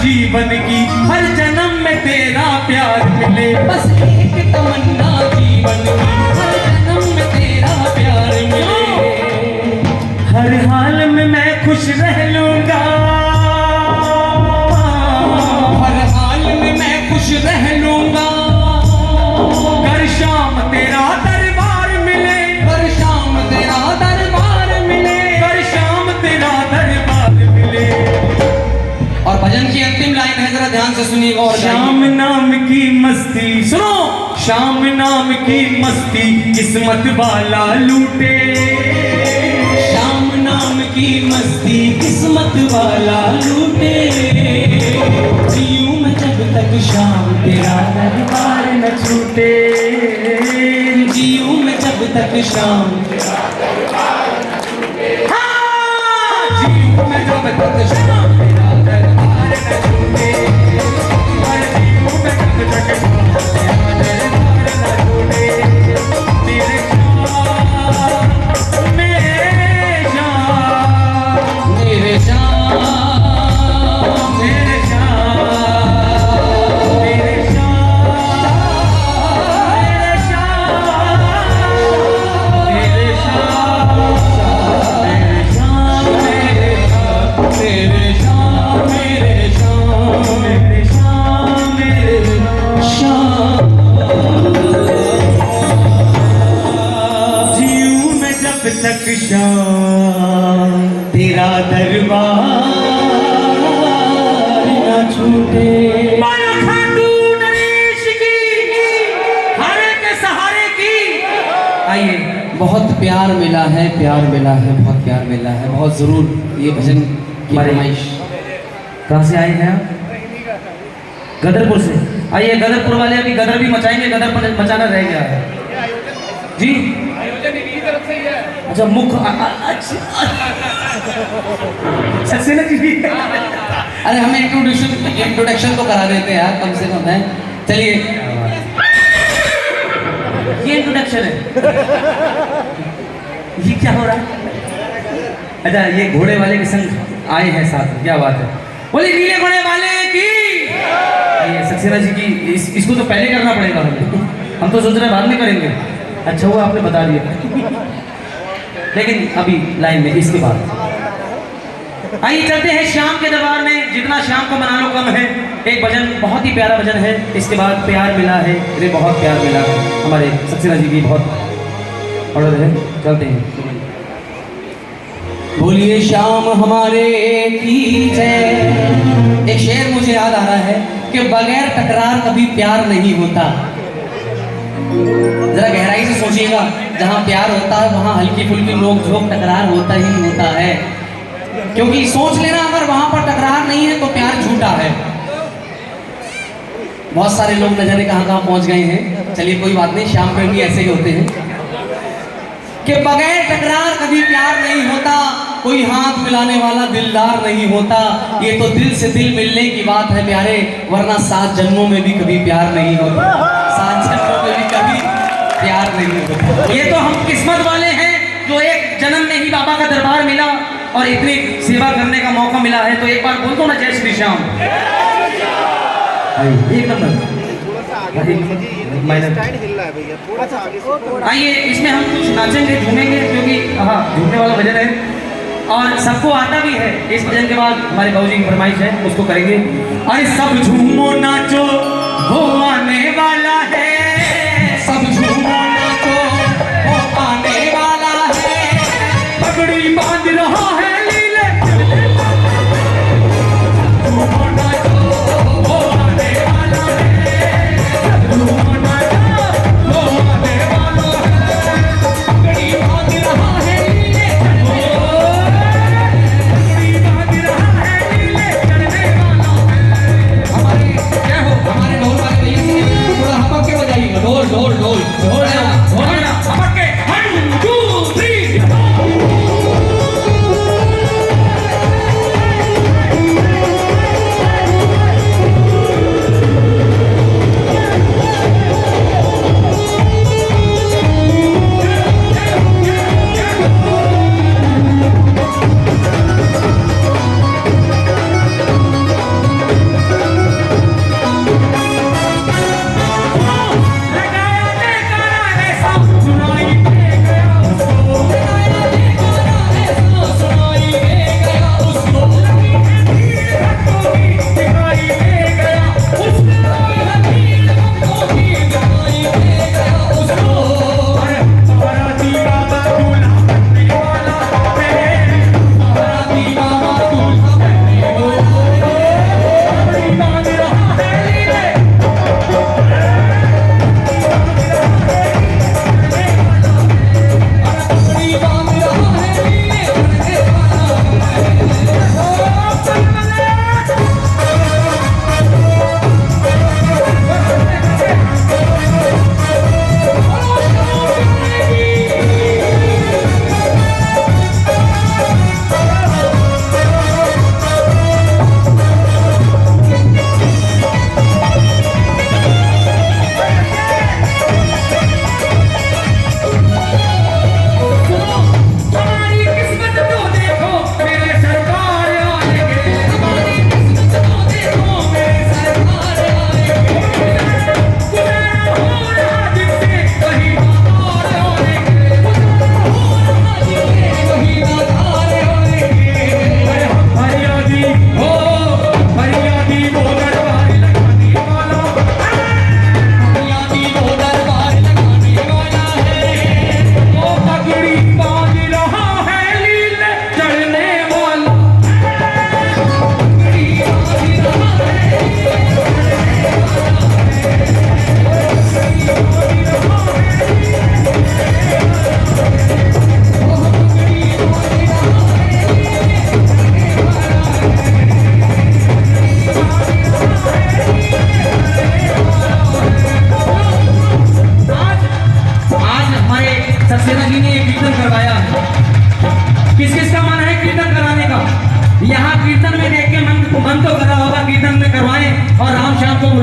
जीवन की हर जन्म में तेरा प्यार मिले। बस एक तमन्ना जीवन की, हर जन्म में तेरा प्यार मिले। हर हाल में मैं खुश रह लूंगा, हर हाल में मैं खुश रह लूंगा। हर शाम तेरा दरबार मिले, हर शाम तेरा दरबार मिले, हर शाम तेरा दरबार मिले। और भजन की अंतिम लाइन है, जरा ध्यान से सुनिएगा और शाम नाम की मस्ती, सुनो, शाम नाम की मस्ती किस्मत वाला लूटे। शाम नाम की मस्ती किस्मत वाला लूटे। जीऊं मैं जब तक शाम तेरा दरबार न छूटे। जीऊं मैं जब तक शाम तेरा दरबार न छूटे। हाँ, जीऊं मैं जब तक शाम तेरा दरबार न छूटे। जीऊं मैं जब तक शाम तेरा दरबार न छूटे। तेरे शाम मेरे शाम, मेरे शाम, मेरे शाम, मेरे शाम, मेरे शाम, मेरे शाम, मेरे शाम, मेरे शाम, मेरे शाम, जीऊं मैं जब तक शाम तेरा दरबार न छूटे। बोलो खाटू नरेश की, हरे के सहारे की। आइए, बहुत प्यार मिला है, प्यार मिला है, बहुत प्यार मिला है। बहुत जरूर ये भजन की हमारे- फरमाइश। कहाँ से आए हैं आप? गदरपुर से। आइए, गदरपुर वाले अभी गदर भी मचाएंगे, गदर पर मचाना रह गया है जी। अच्छा, मुख सक्सेना जी भी। अरे हमें इंट्रोडक्शन तो करा देते हैं यार, कम से कम है। चलिए, ये इंट्रोडक्शन है। ये क्या हो रहा है? अच्छा, ये घोड़े वाले के संग आए हैं साथ, क्या बात है। बोले नीले घोड़े वाले की। ये सक्सेना जी की, इसको तो पहले करना पड़ेगा हम तो सोच रहे हैं बाद में करेंगे। अच्छा हुआ आपने बता दिया। लेकिन अभी लाइन में इसके बाद आइए चलते हैं श्याम के दरबार में। जितना श्याम को मना लो कम है। एक भजन, बहुत ही प्यारा भजन है। इसके बाद प्यार मिला है, रे बहुत प्यार मिला है। हमारे सक्सेना जी की बहुत ऑर्डर है, चलते हैं। बोलिए श्याम हमारे की जय। एक शेर मुझे याद आ रहा है कि बगैर टकरार कभी प्यार नहीं होता। जरा गहराई से सोचिएगा, जहाँ प्यार होता है वहाँ हल्की फुल्की नोक झोंक टकरार होता ही होता है। क्योंकि सोच लेना, अगर वहां पर टकरार नहीं है तो प्यार झूठा है। बहुत सारे लोग न जाने कहाँ कहाँ पहुंच गए हैं। चलिए कोई बात नहीं, शाम पे भी ऐसे ही होते हैं कि बगैर टकरार कभी प्यार नहीं होता। कोई हाथ मिलाने वाला दिलदार नहीं होता। ये तो दिल से दिल मिलने की बात है प्यारे, वरना 7 जन्मों में भी कभी प्यार नहीं होता। 7 जन्मों में भी कभी प्यार नहीं होता। ये तो हम किस्मत वाले हैं जो एक जन्म में ही बाबा का दरबार मिला और इतनी सेवा करने का मौका मिला है। तो एक बार बोल दो ना, जय श्री श्याम। एक नंबर। आइए, इसमें हम कुछ नाचेंगे, झूमेंगे, क्योंकि हाँ झूमने वाला भजन है और सबको आता भी है। इस भजन के बाद हमारे बाबू जी की फरमाइश है, उसको करेंगे। अरे सब झूमो नाचो, वो आने वाला है। सब झूमो नाचो, वो आने वाला है। पगड़ी बांध रहा है लीले, झूमो नाचो, वो आने वाला है। झूमो नाचो, वो आने वाला है। पगड़ी बांध रहा है नीले, पगड़ी बांध रहा है लीले चढ़ने वाला है। हमारे क्या हो, हमारे बहुत सारे भैया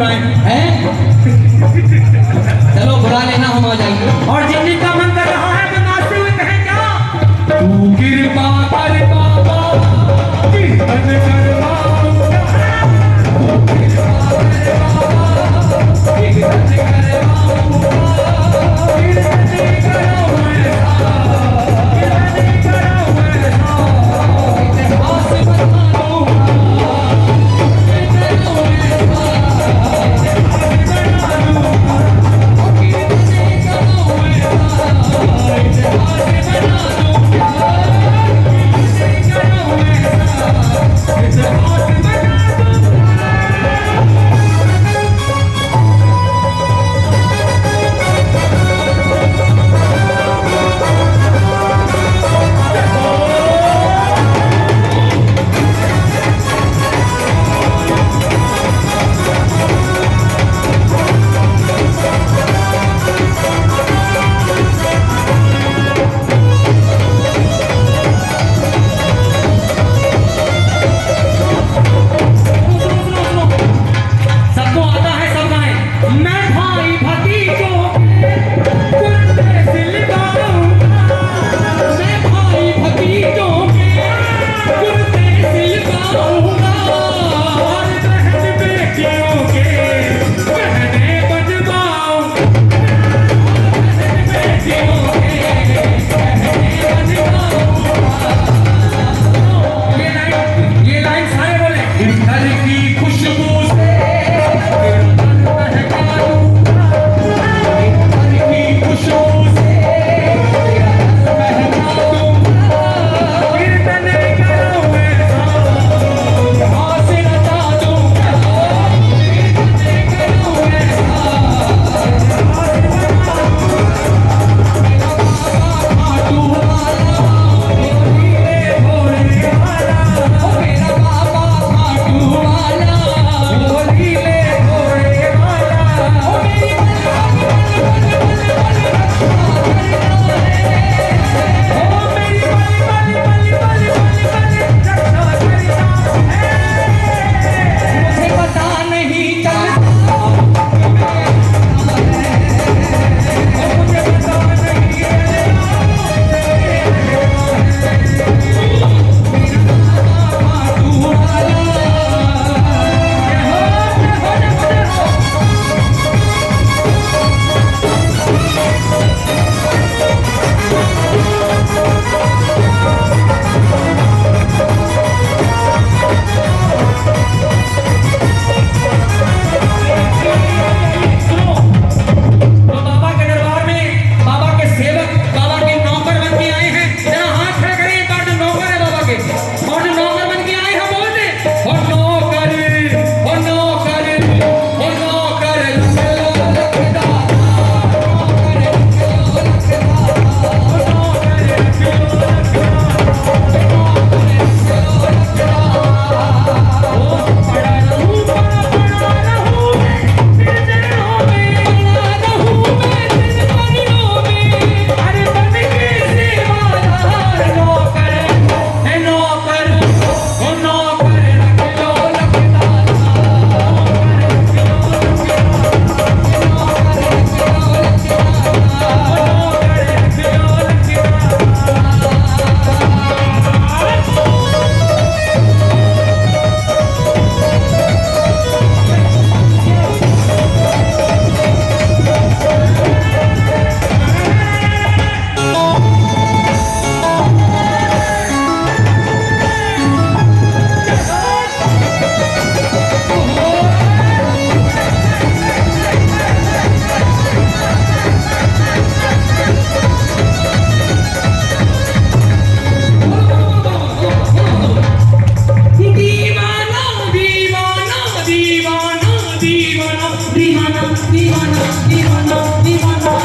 बुलाए हैं? चलो बुला लेना, हम आ जाएंगे। और जिन जिनका मन कर रहा है तो नाचते हुए कहें क्या, तू कृपा कर बाबा कीर्तन कर बाबा, कीर्तन कर बाबा, कीर्तन करो ऐसा, कीर्तन करो ऐसा, इतिहास बता दूंगा,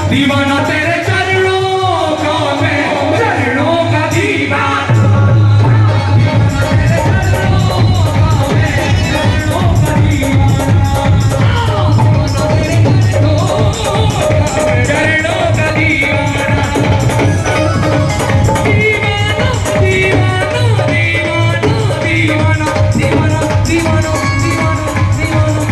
दीवाना तेरे चरणों का मैं, चरणों का दीवाना, चरणों का दीवाना, दीवाना, दीवाना, दीवाना, दीवाना, दीवाना, दीवाना, दीवाना, दीवाना।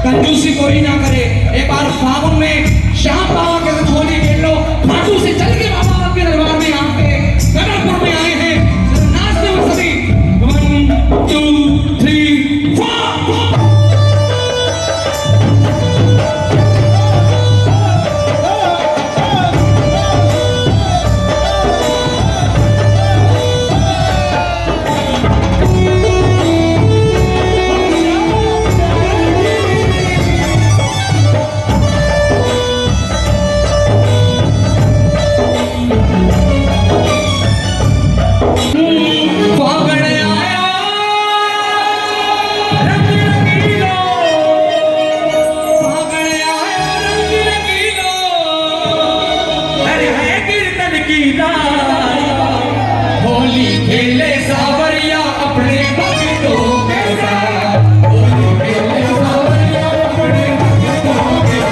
कंजूसी कोई ना करे। एक बार फागुन में श्याम बाबा के साथ होली खेल लो, खाटू से चल के बाबा आपके दरबार में यहाँ पे कदरपुर में आए हैं, नाचते हुए सभी 1 2 3 4। होली खेले सावरिया अपने भक्तों के साथ, होली खेले सावरिया अपने भक्तों के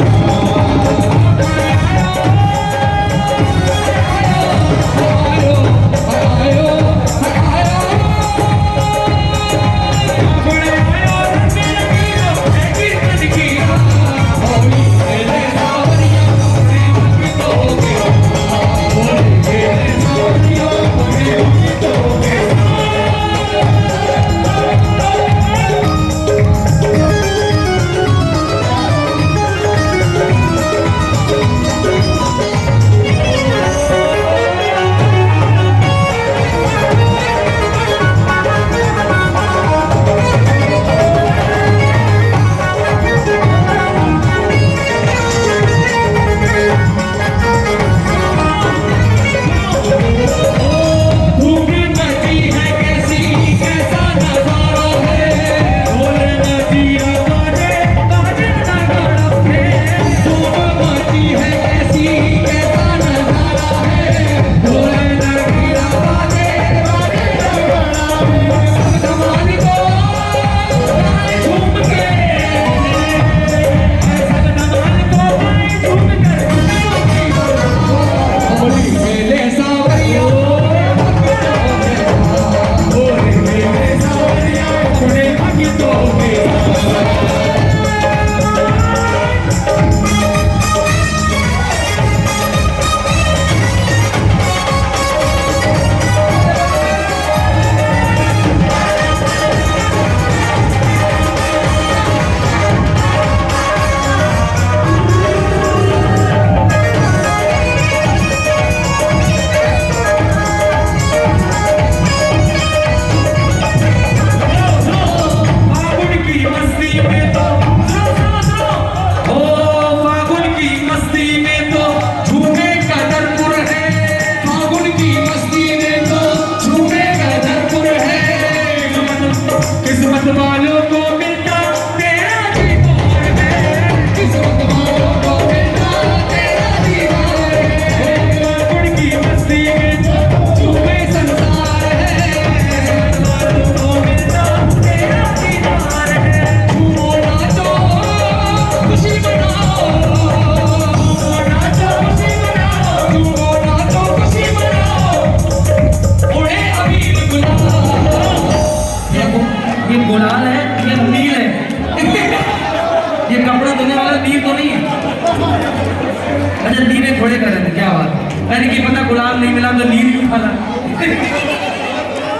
थोड़े कर रहे थे, क्या बात। मैंने कि पता गुलाब नहीं मिला तो नील क्यों खाना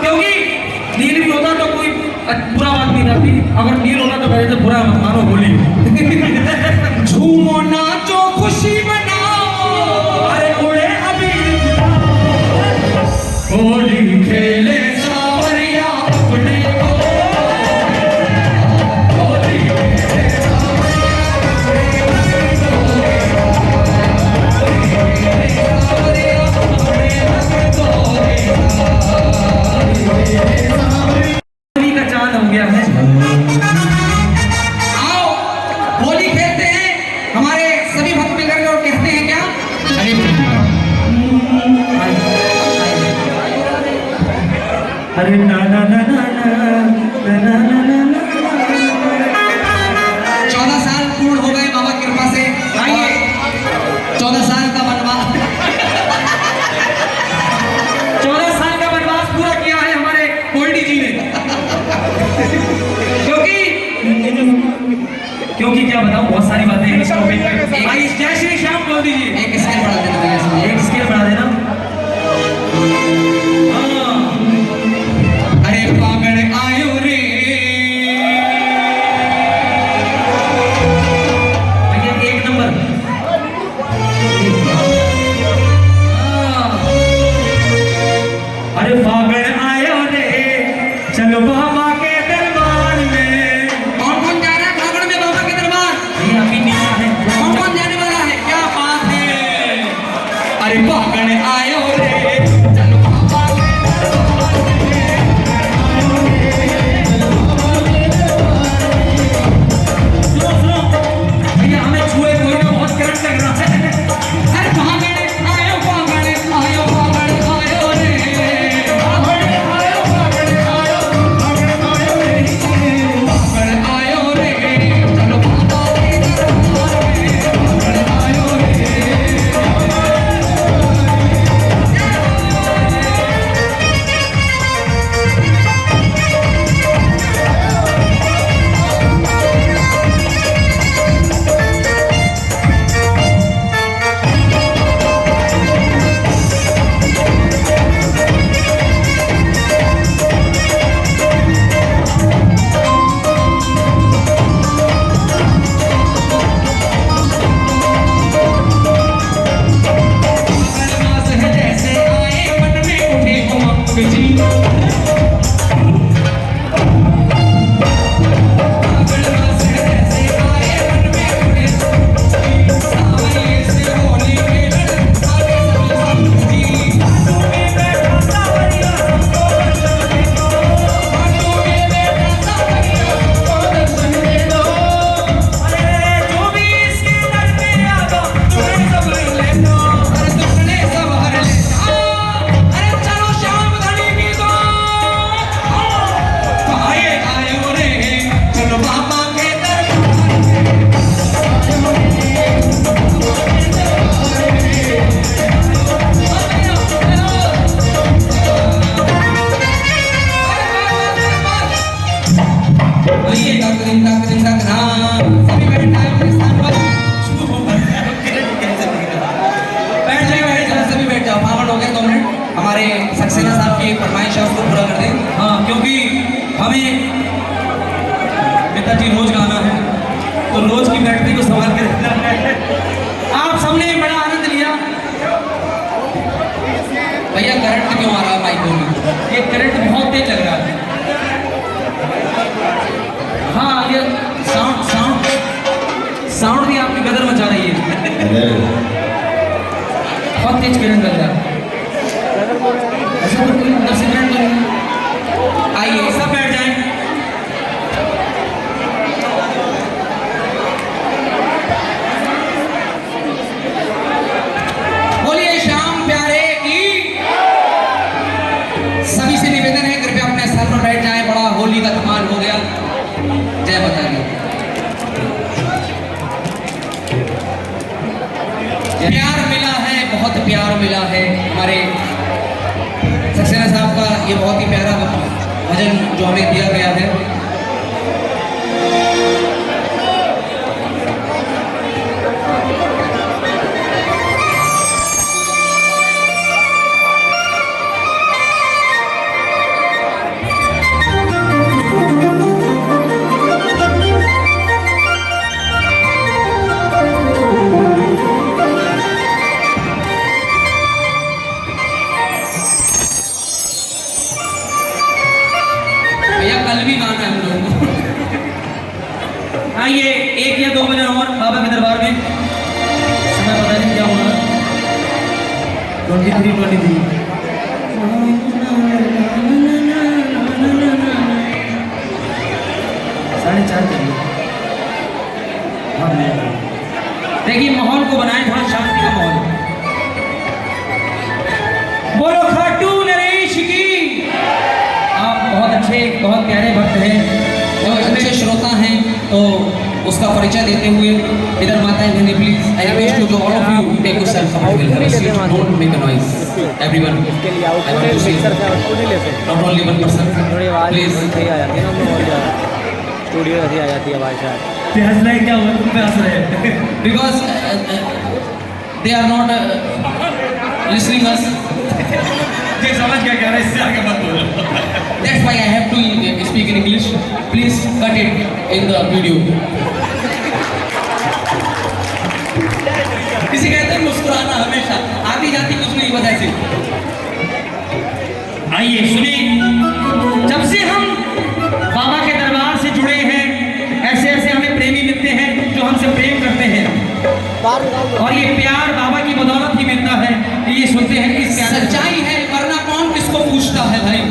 क्योंकि नील भी होता तो कोई बुरा बात नहीं करती, अगर नील होता तो पहले तो बुरा मत मानो होली झूमो नाचो खुशी मनाओ, अरे उड़े अभी होली खेले सावरिया अपने को, होली खेले सावरिया अपने को, होली का चांद हो गया है। आओ होली खेलते हैं, हमारे सभी भक्त मिलकर और कहते हैं क्या, अरे ना ना ना ना ना ना ना ना ना 14 साल पूर्ण हो गए बाबा कृपा से, आइए 14 साल का वनवास 14 साल का वनवास पूरा किया है हमारे गोल्डी जी ने क्योंकि क्या बताऊं, बहुत सारी बातें हैं इस टॉपिक पे। भाई जय श्री श्याम बोल दीजिए। एक स्केल बढ़ा देना भैया इसमें। एक स्केल बढ़ा देना। हाँ। अरे पागल आयो रे, भैया एक नंबर। हाँ। अरे पागल आयो रे, चलो बाबा के दरबार में। कौन कौन जा रहा है फागड़ में बाबा के दरबार? भैया अभी नीचा है। कौन कौन जाने वाला है? क्या बात है। अरे पागल आयो रे, चलो बाबा के दरबार सुनो सुनो भैया, हमें छुए कोई ना, बहुत करंट लग रहा है। अरे पागल आयो, पागल आयो, पागल आयो रे, पागल आयो, पागल आयो, पागल आयो रे, पागल आयो रे, चलो बाबा के दरबार में, पागल आयो रे। मास है जैसे आए मन में उठे उमंग जी, पागल मास है जैसे आए मन में उठे सावरिये से होली खेलन आगे सभी संग जी। हाथों में बैठा सावरिया सबको दर्शन दे दो, हाथों में बैठा सावरिया सबको दर्शन दे दो। अरे जो भी इसके दर पे आगा, तुम्हें सब ले लो। अरे तुमने सब हर ले अरे चलो श्याम धनी की दो आए आयो रे, चलो बाबा के दरबार आइए तक दिन तक हाँ सभी बैठा है अपने स्थान पर। बैठ जाओ सभी बैठ जाओ। फागड़ हो गया 2 मिनट, हमारे सक्सेना साहब की फरमाइश है उसको पूरा कर दें। हाँ, क्योंकि हमें पिताजी रोज गाना है, तो रोज की बैटरी को संभाल के रखना है। आप सबने बड़ा आनंद लिया। भैया करंट क्यों आ रहा है माइकों में? ये करंट बहुत तेज लग रहा है। हाँ, ये साउंड भी आपकी गदर मचा रही है। बहुत तेज करंट लग रहा है। ऐसा तो कोई अंदर से करंट लग रहा है। आइए सब बैठ जाएं। बोलिए श्याम प्यारे की। सभी से निवेदन है कृपया अपने स्थान पर बैठ जाएं, बड़ा होली का धमाल हो गया। जय माता दी। प्यार मिला है, बहुत प्यार मिला है। हमारे सक्सेना साहब का ये बहुत ही प्यारा भजन जो हमें दिया गया है। भैया कल भी गाना है हम लोगों को। आइए 1 या 2 बजे और बाबा के दरबार में। समय पता नहीं क्या होगा। 23 4:30 करिए। देखिए माहौल को बनाए, थोड़ा शांति का माहौल। बोलो खाटू नरेश की। आप बहुत अच्छे, बहुत प्यारे भक्त हैं। और अच्छे श्रोता हैं, तो उसका परिचय देते हुए इधर माता है please. I request to all of you take yourself comfortable, have a seat, don't make a noise everyone. I want to see not only one person please. Video ऐसी आ जाती है भाई साहब। ते हंस रहे क्या हुआ, तुम पे हंस रहे because they are not listening us. ये समझ क्या कह रहा है, इससे आगे मत बोलो। That's why I have to speak in English. Please cut it in the video. किसी कहते हैं मुस्कुराना हमेशा, आती जाती कुछ नहीं बता ऐसे। आइए सुनिए, जब से हम बाबा के दरबार से जुड़े हैं, ऐसे ऐसे हमें प्रेमी मिलते हैं जो हमसे प्रेम करते हैं, और ये प्यार बाबा की बदौलत ही मिलता है। ये सुनते हैं कि सच्चाई है, वरना कौन किसको पूछता है भाई।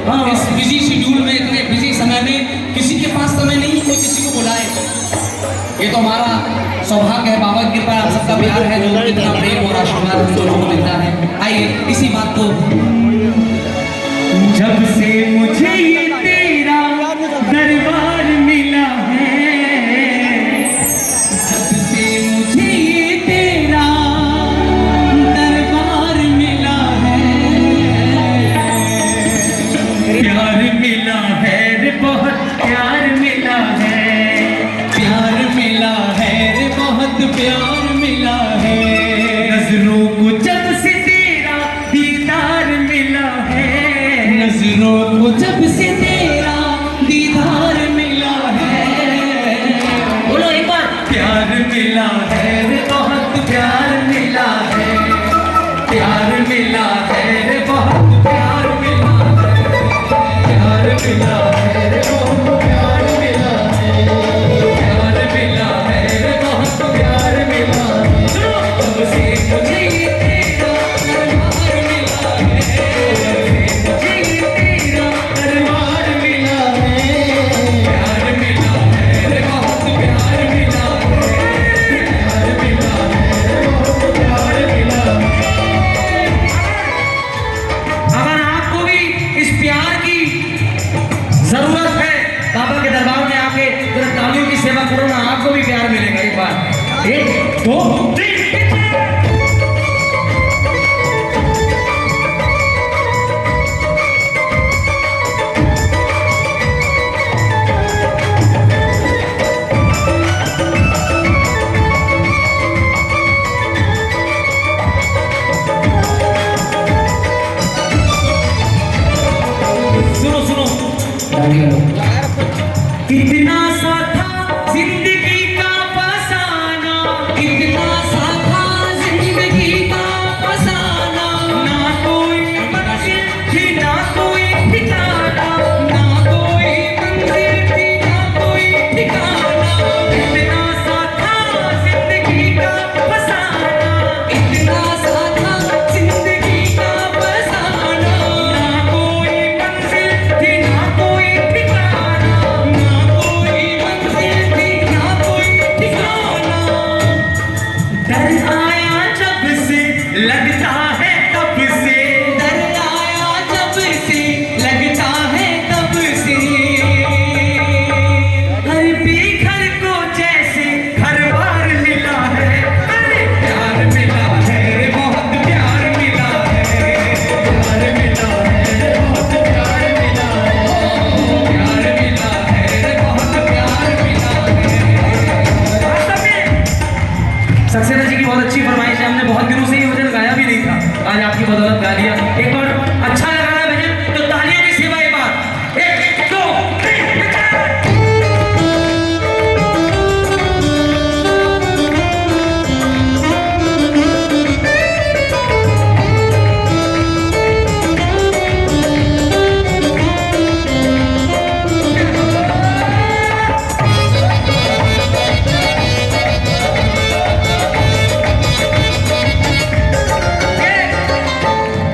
हाँ। इस बिजी शेड्यूल में, इतने बिजी समय में किसी के पास समय नहीं कोई किसी को बुलाए। ये तो हमारा सौभाग्य है, बाबा की कृपा, आप सबका प्यार है जो इतना प्रेम और आशीर्वाद हम दोनों को मिलता है। आइए इसी बात को, जब से मुझे ये तेरा दरबार मिला है, जब से मुझे ये तेरा दरबार मिला है, प्यार मिला है रे, बहुत प्यार मिला है, प्यार मिला है रे, बहुत प्यार मिला है। नजरों को जब से तेरा दीदार मिला है, नजरों को जब से तेरा दीदार मिला है, बोलो एक बार, प्यार मिला है रे, बहुत प्यार मिला है, प्यार मिला है रे, बहुत प्यार मिला है, प्यार मिला है रे, बहुत प्यार मिला है, प्यार मिला है रे, बहुत प्यार मिला है। जब से मुझे ये तेरा दरबार मिला है, जब से मुझे ये तेरा दरबार मिला है, प्यार मिला है रे, बहुत प्यार मिला है, प्यार मिला है रे, बहुत प्यार मिला है। अगर आपको भी इस प्यार की जरूरत है, बाबा के दरबार में आके जरा तालियों की सेवा करो ना, आपको भी प्यार मिलेगा। एक बार, एक दो तीन। सुनो सुनो, कितना सा था जिंदगी का फसाना, इतना सा था जिंदगी का फसाना, ना कोई मंजिल थी ना कोई ठिकाना, ना कोई मंजिल थी ना कोई ठिकाना, कितना सा था जिंदगी का फसाना, इतना सा था जिंदगी का फसाना, ना कोई मंजिल थी ना कोई ठिकाना, ना कोई मंजिल थी ना कोई ठिकाना। डर आया जब से लगता है तब से, डर आया जब से लगता है तब से, हर बेघर को जैसे घर बार मिला है, अरे प्यार मिला है रे, बहुत प्यार मिला है, प्यार मिला है रे, बहुत प्यार मिला है, प्यार मिला है रे, बहुत प्यार मिला है। सक्सेना जी की बहुत अच्छी फरमाइश है, हमने बहुत दिनों से ये भजन गाया भी नहीं था, आज आपकी बदौलत गा लिया। एक बार अच्छा लगा है भजन, तो तालियों की सेवा एक बार, एक दो तीन चार।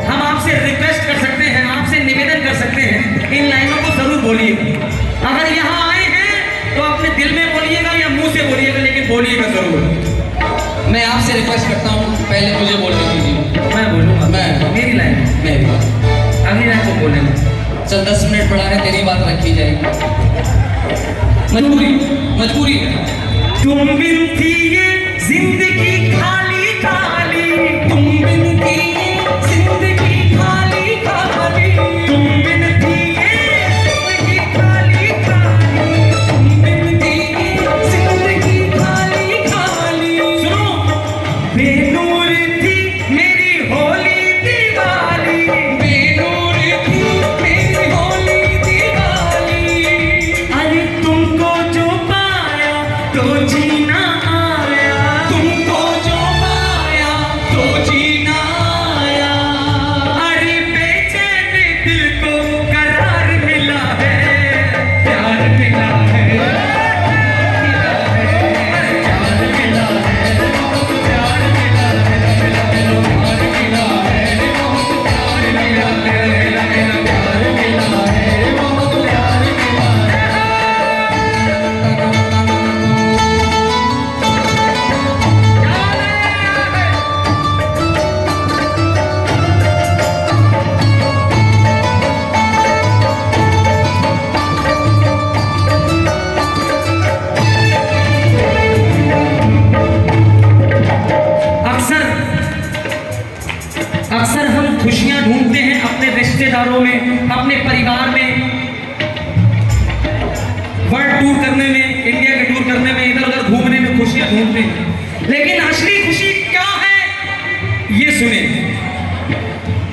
हम आपसे रिक्वेस्ट कर सकते हैं, आपसे निवेदन कर सकते हैं, इन लाइनों को जरूर बोलिए। अगर यहाँ आए हैं तो अपने दिल में बोलिएगा या मुंह से बोलिएगा, लेकिन बोलिएगा जरूर। मैं आपसे रिक्वेस्ट करता हूँ, पहले मुझे बोलने दीजिए। मैं बोलूंगा, मैं- मेरी लाइन, मैं भी अगली लाइन को बोलेंगे। चल 10 मिनट पड़ा है, तेरी बात रखी जाएगी। मजबूरी मजबूरी है। तुम बिन थी ये जिंदगी खाली खाली, तुम बिन थी ये जिंदगी खाली खाली, तुम बिन थी ये जिंदगी खाली खाली, तुम बिन टूर करने में, इंडिया के टूर करने में, इधर उधर घूमने में खुशियां ढूंढते हैं, लेकिन असली खुशी क्या है ये सुने।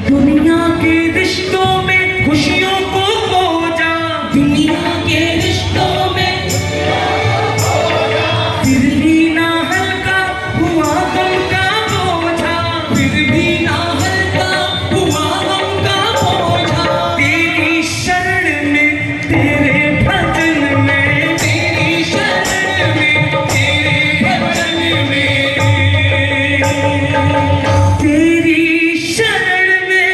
दुनिया के रिश्तों में खुशियों को खोजा, दुनिया के रिश्तों में फिर भी ना हल्का हुआ गम का बोझा, फिर भी ना हल्का हुआ गम का बोझा। तेरी शरण में, तेरे भजन में, तेरी शरण में, तेरे भजन में, तेरी शरण में,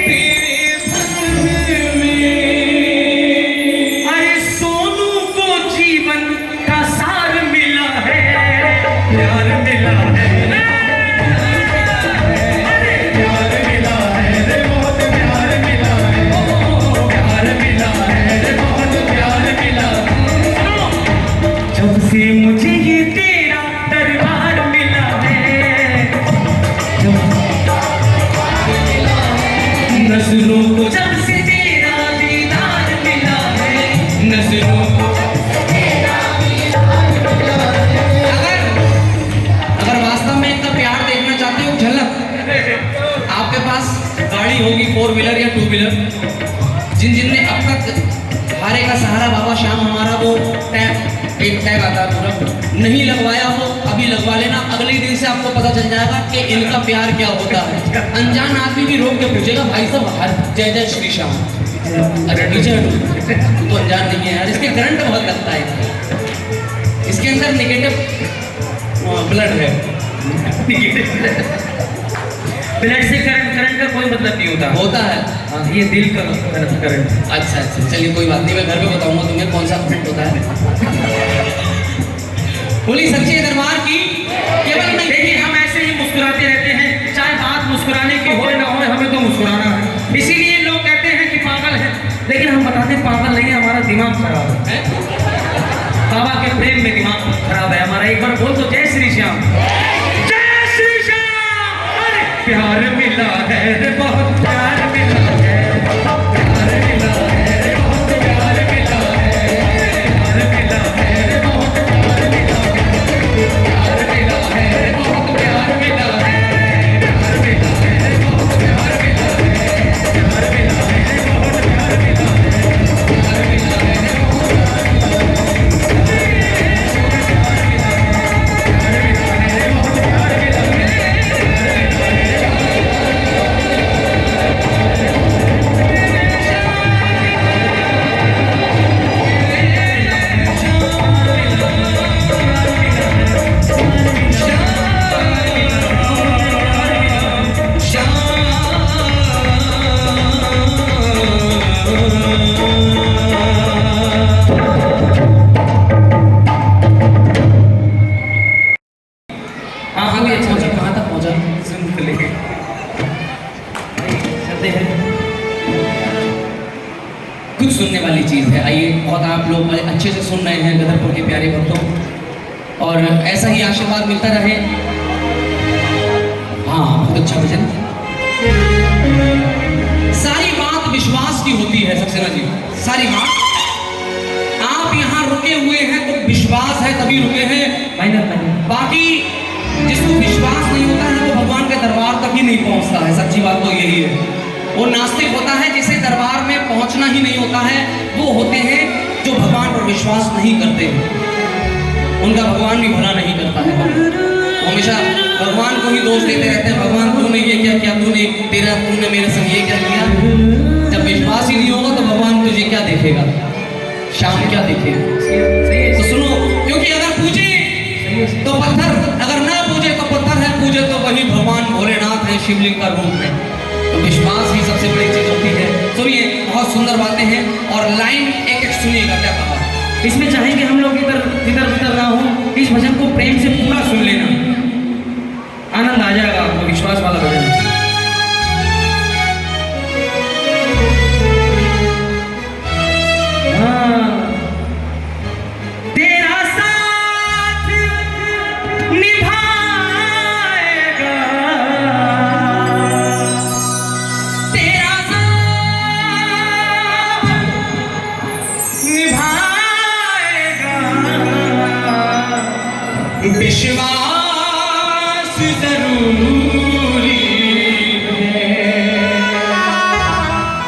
तेरे भजन में। अरे सोनू को जीवन का सार मिला है, प्यार मिला है, अरे प्यार मिला है रे, बहुत प्यार मिला है, प्यार मिला है रे, बहुत प्यार मिला है। जब से मुझे ये तेरा दरबार मिला है, नजरों को जब से तेरा दीदार मिला है, नजरों को अगर वास्तव में इनका प्यार देखना चाहते हो झलक, आपके पास गाड़ी होगी 4 व्हीलर या 2 व्हीलर, जिन जिन ने अब तक हारे का सहारा बाबा श्याम हमारा वो एक टैग आता है पूरा नहीं लगवाया हो, अभी लगवा लेना। अगले दिन से आपको पता चल जाएगा कि इनका प्यार क्या होता है। अनजान आदमी भी रोक के पूछेगा भाई साहब हर जय जय श्री श्याम, अरे डीजे तू तो अनजान नहीं है यार, इसके करंट बहुत लगता है, इसके अंदर निगेटिव ब्लड है। ब्लड से करंट का कोई मतलब नहीं होता, होता है। हाँ, ये दिल का करंट। अच्छा अच्छा चलिए कोई बात नहीं, मैं घर पे बताऊंगा तुम्हें कौन सा करंट होता है। बोली सच्चे दरबार की केवल मैं देखिए हम ऐसे ही मुस्कुराते रहते हैं, चाहे बात मुस्कुराने की हो ना हो, हमें तो मुस्कुराना है। इसीलिए लोग कहते हैं कि पागल है, लेकिन हम बताते हैं पागल नहीं है, हमारा दिमाग खराब है। बाबा के प्रेम में दिमाग खराब है हमारा। एक बार बोल तो जय श्री श्याम, जय श्री श्याम। अरे प्यार मिला है रे, बहुत प्यार मिला है, प्यार मिला है रे, बहुत प्यार मिला है, प्यार मिला है रे, बहुत प्यार मिला है, प्यार मिला है रे, बहुत प्यार मिला है, प्यार मिला है रे, बहुत प्यार मिला है, प्यार मिला है रे, बहुत प्यार मिला है, प्यार मिला है रे, बहुत कुछ सुनने वाली चीज़ है। आइए, बहुत आप लोग बड़े अच्छे से सुन रहे हैं गदरपुर के प्यारे भक्तों, और ऐसा ही आशीर्वाद मिलता रहे। हाँ बहुत अच्छा भजन। सारी बात विश्वास की होती है सक्सेना जी, सारी बात। आप यहाँ रुके हुए हैं तो विश्वास है तभी रुके हैं, बाकी जिसको विश्वास नहीं होता है वो भगवान के दरबार तक ही नहीं पहुँचता है। सच्ची बात तो यही है। वो नास्तिक होता है जिसे दरबार में पहुंचना ही नहीं होता है। वो होते हैं जो भगवान पर विश्वास नहीं करते, उनका भगवान भी भला नहीं करता है। हमेशा भगवान को ही दोष देते रहते हैं, भगवान तूने ये क्या किया, तूने मेरे संग ये क्या किया। जब विश्वास ही नहीं होगा तो भगवान तुझे क्या देखेगा, शाम क्या देखेगा। तो सुनो, क्योंकि अगर पूजे तो पत्थर, अगर ना पूजे तो पत्थर है, पूजे तो वही भगवान भोलेनाथ है शिवलिंग का रूप है। तो विश्वास ही सबसे बड़ी चीज होती है। सुनिए, बहुत सुंदर बातें हैं और लाइन एक एक सुनिएगा क्या कहा। इसमें चाहेंगे हम लोग इधर उधर ना हो, इस भजन को प्रेम से पूरा सुन लेना, आनंद आ जाएगा आपको। विश्वास वाला भजन। तेरा साथ निभाएगा, तेरा साथ निभाएगा, विश्वास जरूरी है।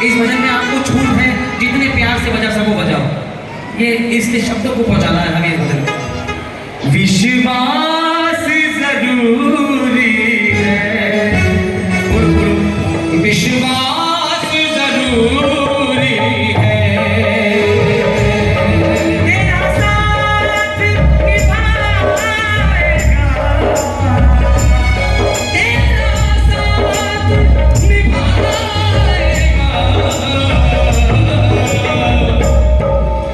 इस भजन में आपको छूट है, जितने प्यार से बजा सको बजाओ। ये इसके शब्दों को पहुंचाना है हमें इस भजन में। विश्वास जरूरी है। बोलो बोलो, विश्वास जरूरी है। तेरा साथ निभाएगा, तेरा साथ निभाएगा।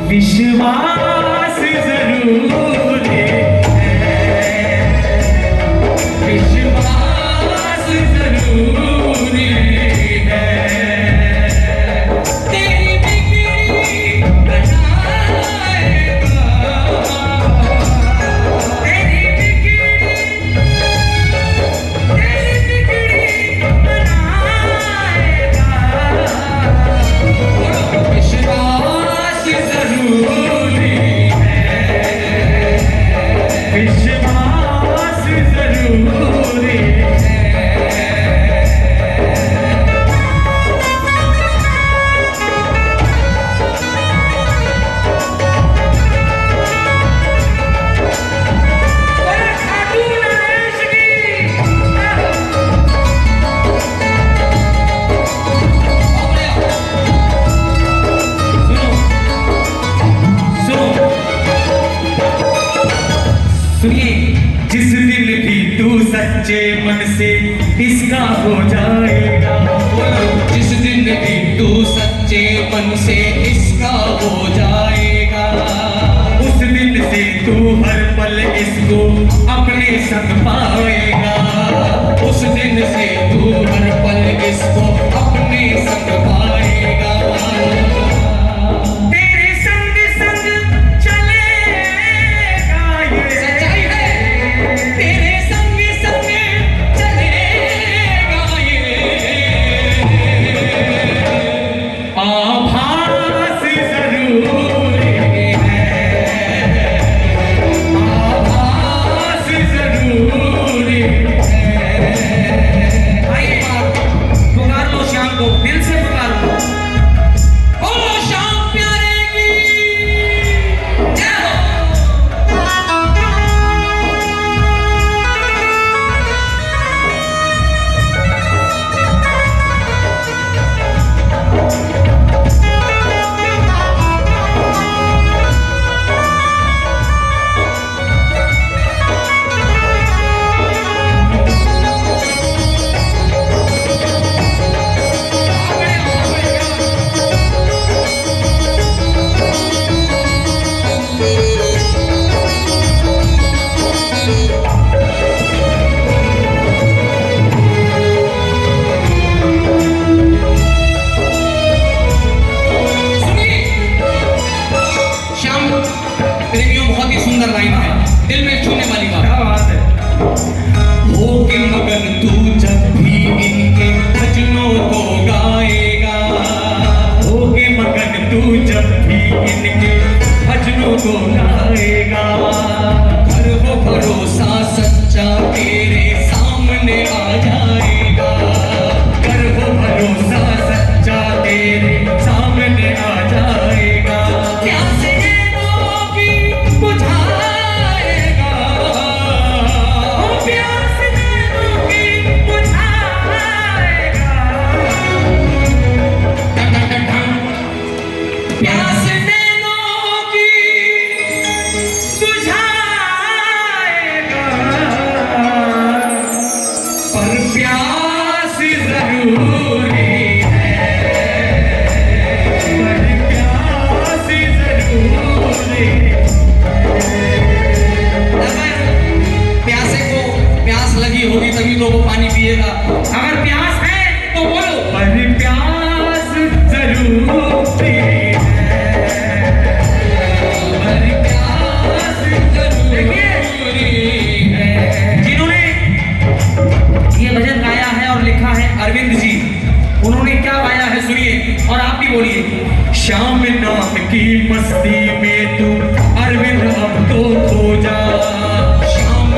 विश्वास जरूरी है। विश्वास जरूरी है। तेरी बिगड़ी बनाएगा, तेरी बिगड़ी बनाएगा। विश्वास जरूरी है। विश्वास जरूरी है। सुनिए, जिस दिन भी तू सच्चे मन से इसका हो जाएगा, जिस दिन भी तू सच्चे मन से इसका हो जाएगा, उस दिन से तू हर पल इसको अपने संग पाएगा। उस दिन से तू हर पल इसको अपने संग पाएगा। तेरे संग संग चलेगा ये। सच्चाई है, तेरे संग संग चलेगा ये। आभास जरूरी है। आभास जरूरी है। आइए पुकार लो शाम को, दिल से पुकार लो। ओ शाम प्यारे की जय हो। सुनिए, श्याम प्रेमियों, बहुत ही सुंदर लाइन है, दिल में छूने वाली बात। क्या बात है। हो के मगन तू जब भी इनके भजनों को गाएगा, होगे मगन तू जब भी इनके भजनों को गाएगा, कर वो भरोसा सच्चा तेरे सामने आ जाएगा। कर वो भरोसा सच्चा तेरे सामने आ जाएगा। प्यास नैनों की बुझाएगा, ओ प्यास नैनों की बुझाएगा। प्यास नैनों की बुझाएगा। पर प्यास जरूरी है। पर प्यास जरूरी अगर प्यासे को प्यास लगी होगी तभी तो वो पानी पिएगा। अगर प्यास है तो बोलो। पर प्यास जरूरी है। पर प्यास जरूरी है। जिन्होंने ये भजन गाया है और लिखा है अरविंद जी, उन्होंने क्या गाया है सुनिए और आप भी बोलिए। श्याम नाम की मस्ती में तू अरविंद अब तो खो जा। श्याम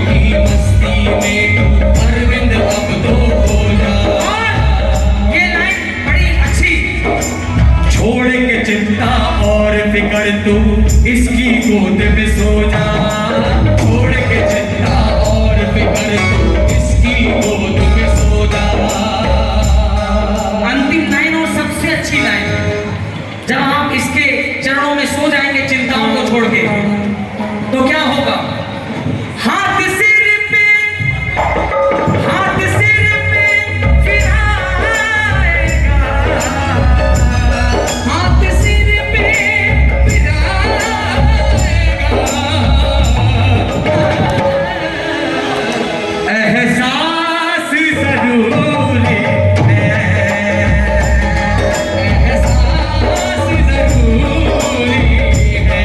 की मस्ती में तू अरविंद अब तो खो जा। ये लाइन बड़ी अच्छी। छोड़ के चिंता और फिकर तू इसकी गोद में सो जा। छोड़ के चिंता और फिकर तू इसकी गोद में सो जा। अंतिम लाइन और सबसे अच्छी लाइन, जब आप इसके चरणों में सो जाएंगे चिंताओं को छोड़ के, तो क्या होगा? हाथ सिर पे फिराएगा, हाथ सिर पे फिराएगा। एहसास जरूरी है, एहसास जरूरी है।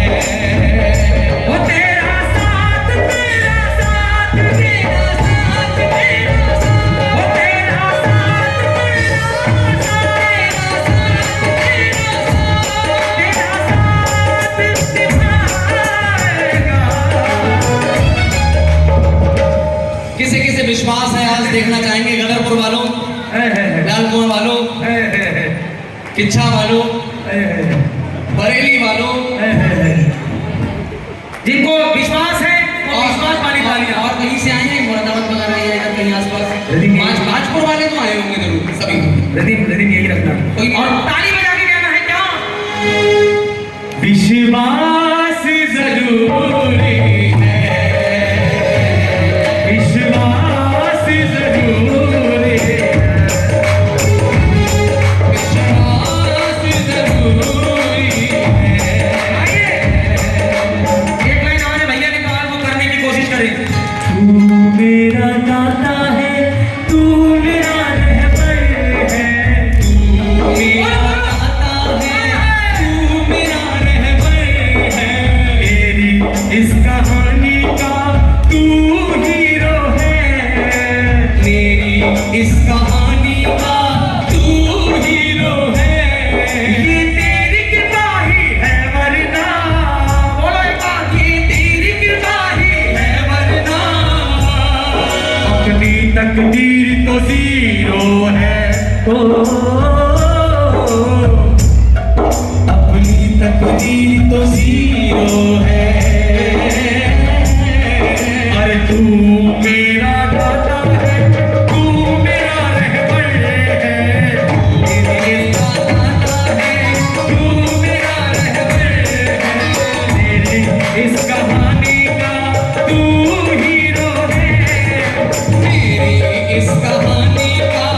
वो तेरा साथ, तेरा साथ, तेरा साथ, तेरा साथ, वो तेरा साथ, तेरा साथ, तेरा साथ, तेरा साथ निभाएगा। किसे किसे विश्वास है आज देखना चाहेंगे? गदरपुर वालों, लालकुआं वालों, किच्छा वालों, बरेली वालों, जिनको विश्वास है वो विश्वास वाली बालियां। और कहीं से आए हैं, मुरादाबाद वगैरह या इधर कहीं आसपास? दिल्ली में। भाजपुर वाले तो आए होंगे जरूर सभी। रदीम यही रखना। कोई और ताली बजा के कहना है क्या? विश्वास जरूरी है, विश्वास जरूरी है, विश्वास जरूरी है। आइए एक लाइन हमारे भैया ने कहा, वो करने की कोशिश करें। तू मेरा दाता है, तू मेरा रहबर है, तू मेरा दाता है, तू मेरा रहबर है। मेरी इस कहानी का तू हीरो है, मेरी इस कहानी का तू हीरो है। ये तेरी कृपा ही है वरना, बोलो एक बार, ये तेरी कृपा ही है वरना। अपनी तकदीर तो जीरो है, अपनी तकदीर तो जीरो है। अरे तू मेरा दाता है, तू मेरा रहबर है, तू मेरा दाता है, तू मेरा रहबर है। मेरी इस कहानी का तू हीरो है, मेरी इस कहानी का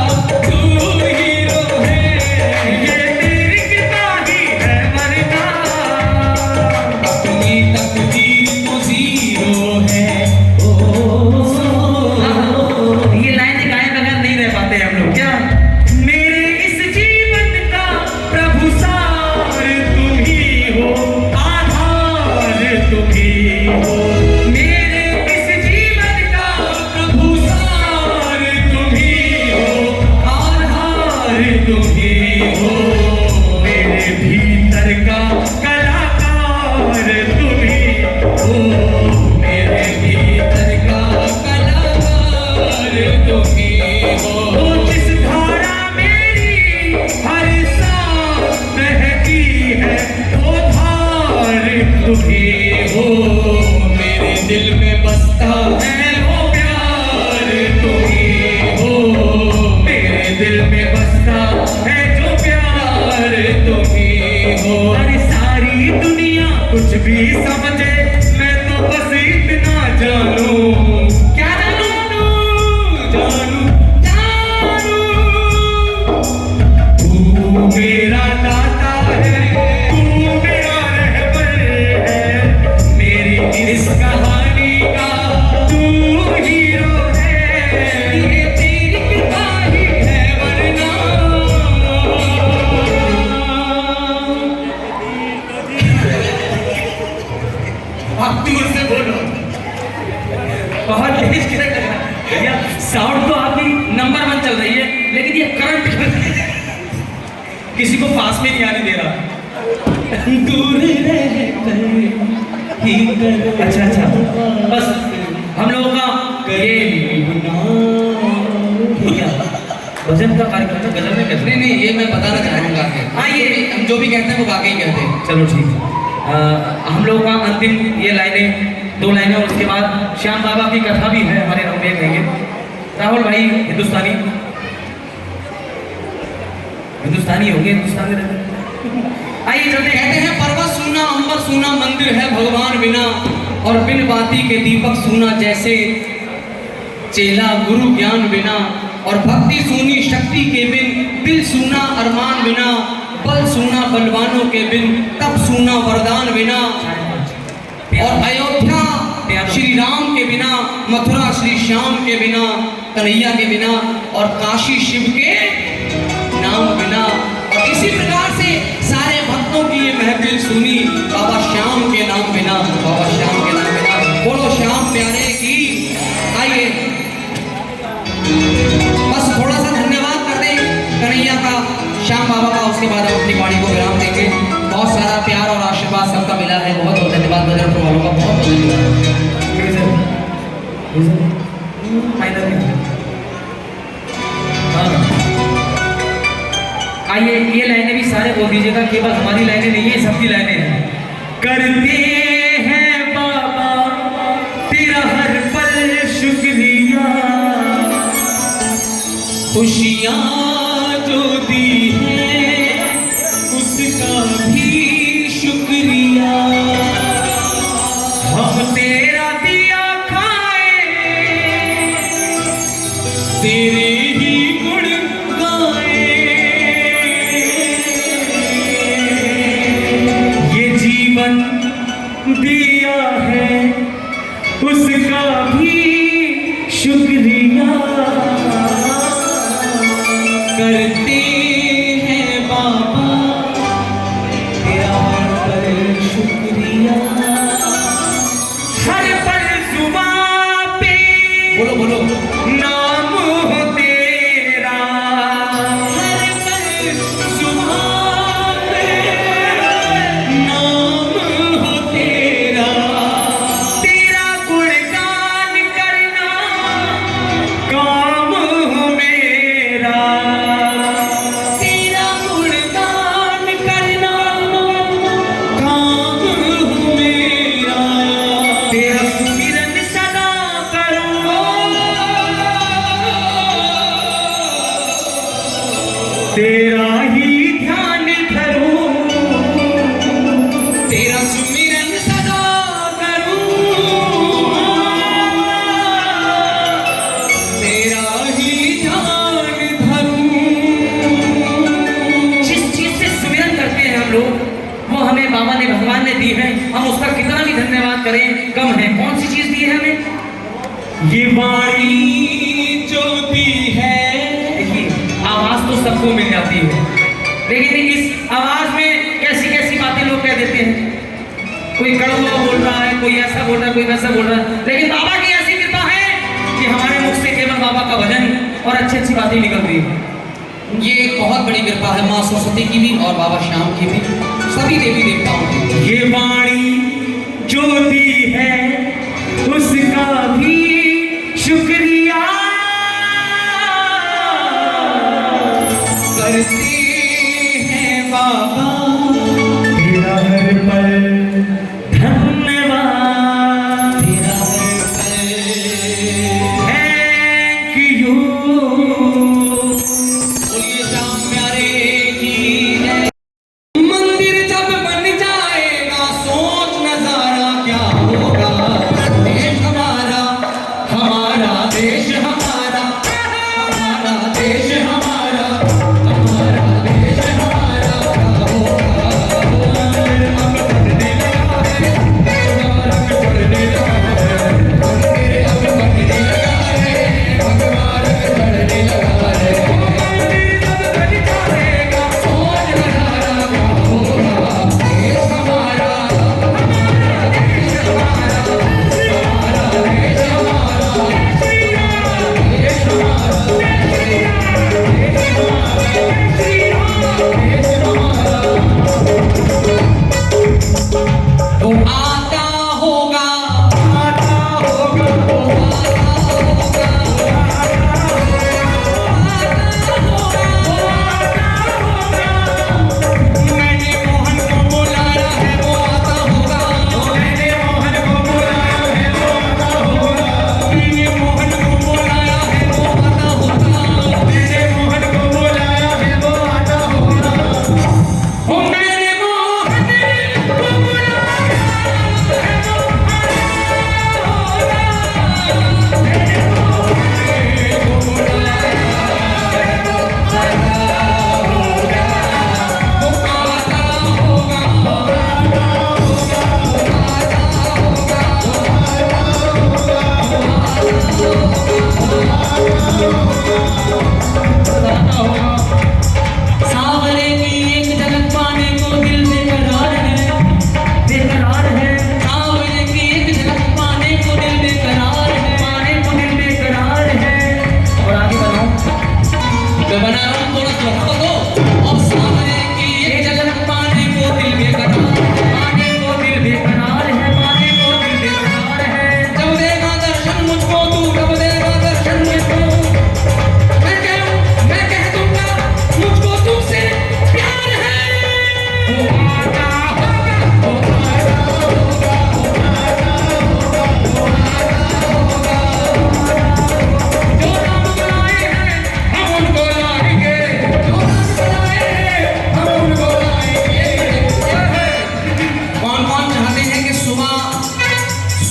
तू हीरो है। ये तेरी कृपा ही है वरना, अपनी तकदीर तो जीरो है। ये लाइन गाए बगैर नहीं रह पाते हम लोग क्या? मेरे इस जीवन का प्रभु सार तुम ही हो, आधार तुम ही हो। मेरे इस जीवन का प्रभु सार तुम ही हो, आधार तुम ही हो। मेरे भीतर का कलाकार तुम ही हो, मेरे भीतर का कलाकार तुम ही हो। जिस धारा मेरी हर सांस बहती है, वो धार तुम ही हो। मेरे दिल में बसता है वो प्यार तुम ही हो, मेरे दिल में बसता है जो प्यार तुम ही हो। अरे सारी दुनिया कुछ भी समझे, मैं तो बस इतना जानू। क्या जानू? जानू, जानू। तू मेरा दाता है, तू मेरा रहबर है, मेरी इस कहानी का तू हीरो है। ये तेरी कृपा ही है वरना। आप दूर से बोलो, बहुत तेज करंट लग रहा है भैया। साउंड तो आपकी नंबर 1 चल रही है, लेकिन ये करंट किसी को पास में नहीं आने दे रहा। दूर रहकर ही कर। अच्छा, बस हम लोगों का क्या भजन का कार्यक्रम है, गजल में कहते नहीं नहीं, ये मैं बताना चाहूँगा। हाँ, ये- हम जो भी कहते हैं वो वाकई कहते हैं। चलो ठीक है। हम लोगों का अंतिम ये लाइनें, 2 लाइनें, और उसके बाद श्याम बाबा की कथा भी है हमारे रंग में कहेंगे। राहुल भाई हिंदुस्तानी होंगे, हिंदुस्तानी रहते हैं। आइए चलते हैं। कहते हैं पर्वत सूना, अंबर सूना, मंदिर है भगवान बिना, और बिन बाती के दीपक सूना, जैसे चेला गुरु ज्ञान बिना, और भक्ति सूनी शक्ति के बिन, दिल सूना अरमान बिना, बल सूना बलवानों के बिन, तप सूना वरदान बिना, और अयोध्या श्री राम के बिना, मथुरा श्री श्याम के बिना, कन्हैया के बिना, और काशी शिव के नाम बिना। और इसी प्रकार से सारे भक्तों की ये महफिल सुनी बाबा श्याम के नाम बिना, बाबा श्याम के नाम बिना। बोलो श्याम प्यारे की। आइए बस थोड़ा सा धन्यवाद कर दें कन्हैया का, श्याम बाबा का, उसके बाद हम अपनी वाणी को विराम देंगे। बहुत सारा प्यार और आशीर्वाद सबका मिला है, बहुत बहुत धन्यवाद बजरंग वालों का, बहुत बहुत धन्यवाद। आइए ये लाइनें भी सारे बोल दीजिएगा, केवल हमारी लाइनें नहीं है, सबकी लाइनें हैं। करते हैं बाबा तेरा हर पल शुक्रिया, खुशियाँ जो दी है उसका भी शुक्रिया, हम तेरा दिया खाए, तेरे ही गुण गाए, ये जीवन दिया है उसका भी शुक्रिया, करते हैं बाबा तेरा हर पल शुक्रिया। हर पल जुबां पे बोलो बोलो। नाम हो तेरा, हर पल जुबां पे नाम हो तेरा, तेरा गुणगान करना काम हो मेरा, तेरा गुणगान करना काम हो मेरा, तेरा सुमिरन सदा करूं, तेरा ही ध्यान धरूं, तेरा सुमिरन सदा करूं, तेरा ही ध्यान धरूं। जिस चीज से सुमिरन करते हैं हम लोग, वो हमें बाबा ने, भगवान ने दी है, हम उसका कितना भी धन्यवाद करें कम है। कौन सी चीज दी है हमें? ये वाणी जो दी है, देखिए, आवाज तो सबको मिल जाती है, लेकिन इस आवाज में कैसी कैसी बातें लोग कह देते हैं। कोई कड़वा बोल रहा है, कोई ऐसा बोल रहा है, कोई वैसा बोल रहा है, लेकिन बाबा की ऐसी कृपा है कि हमारे मुख से केवल बाबा का भजन और अच्छी अच्छी बातें निकल रही है। ये एक बहुत बड़ी कृपा है माँ सरस्वती की भी और बाबा श्याम की भी, सभी देवी देवताओं की। ये वाणी जो दी है उसका भी शुक्रिया, करते हैं बाबा तेरा हर पल धन्यवाद, तेरा हर पल। Thank you. बोलिए श्याम प्यारे की जय। मंदिर जब बन जाए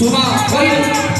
सुबह वही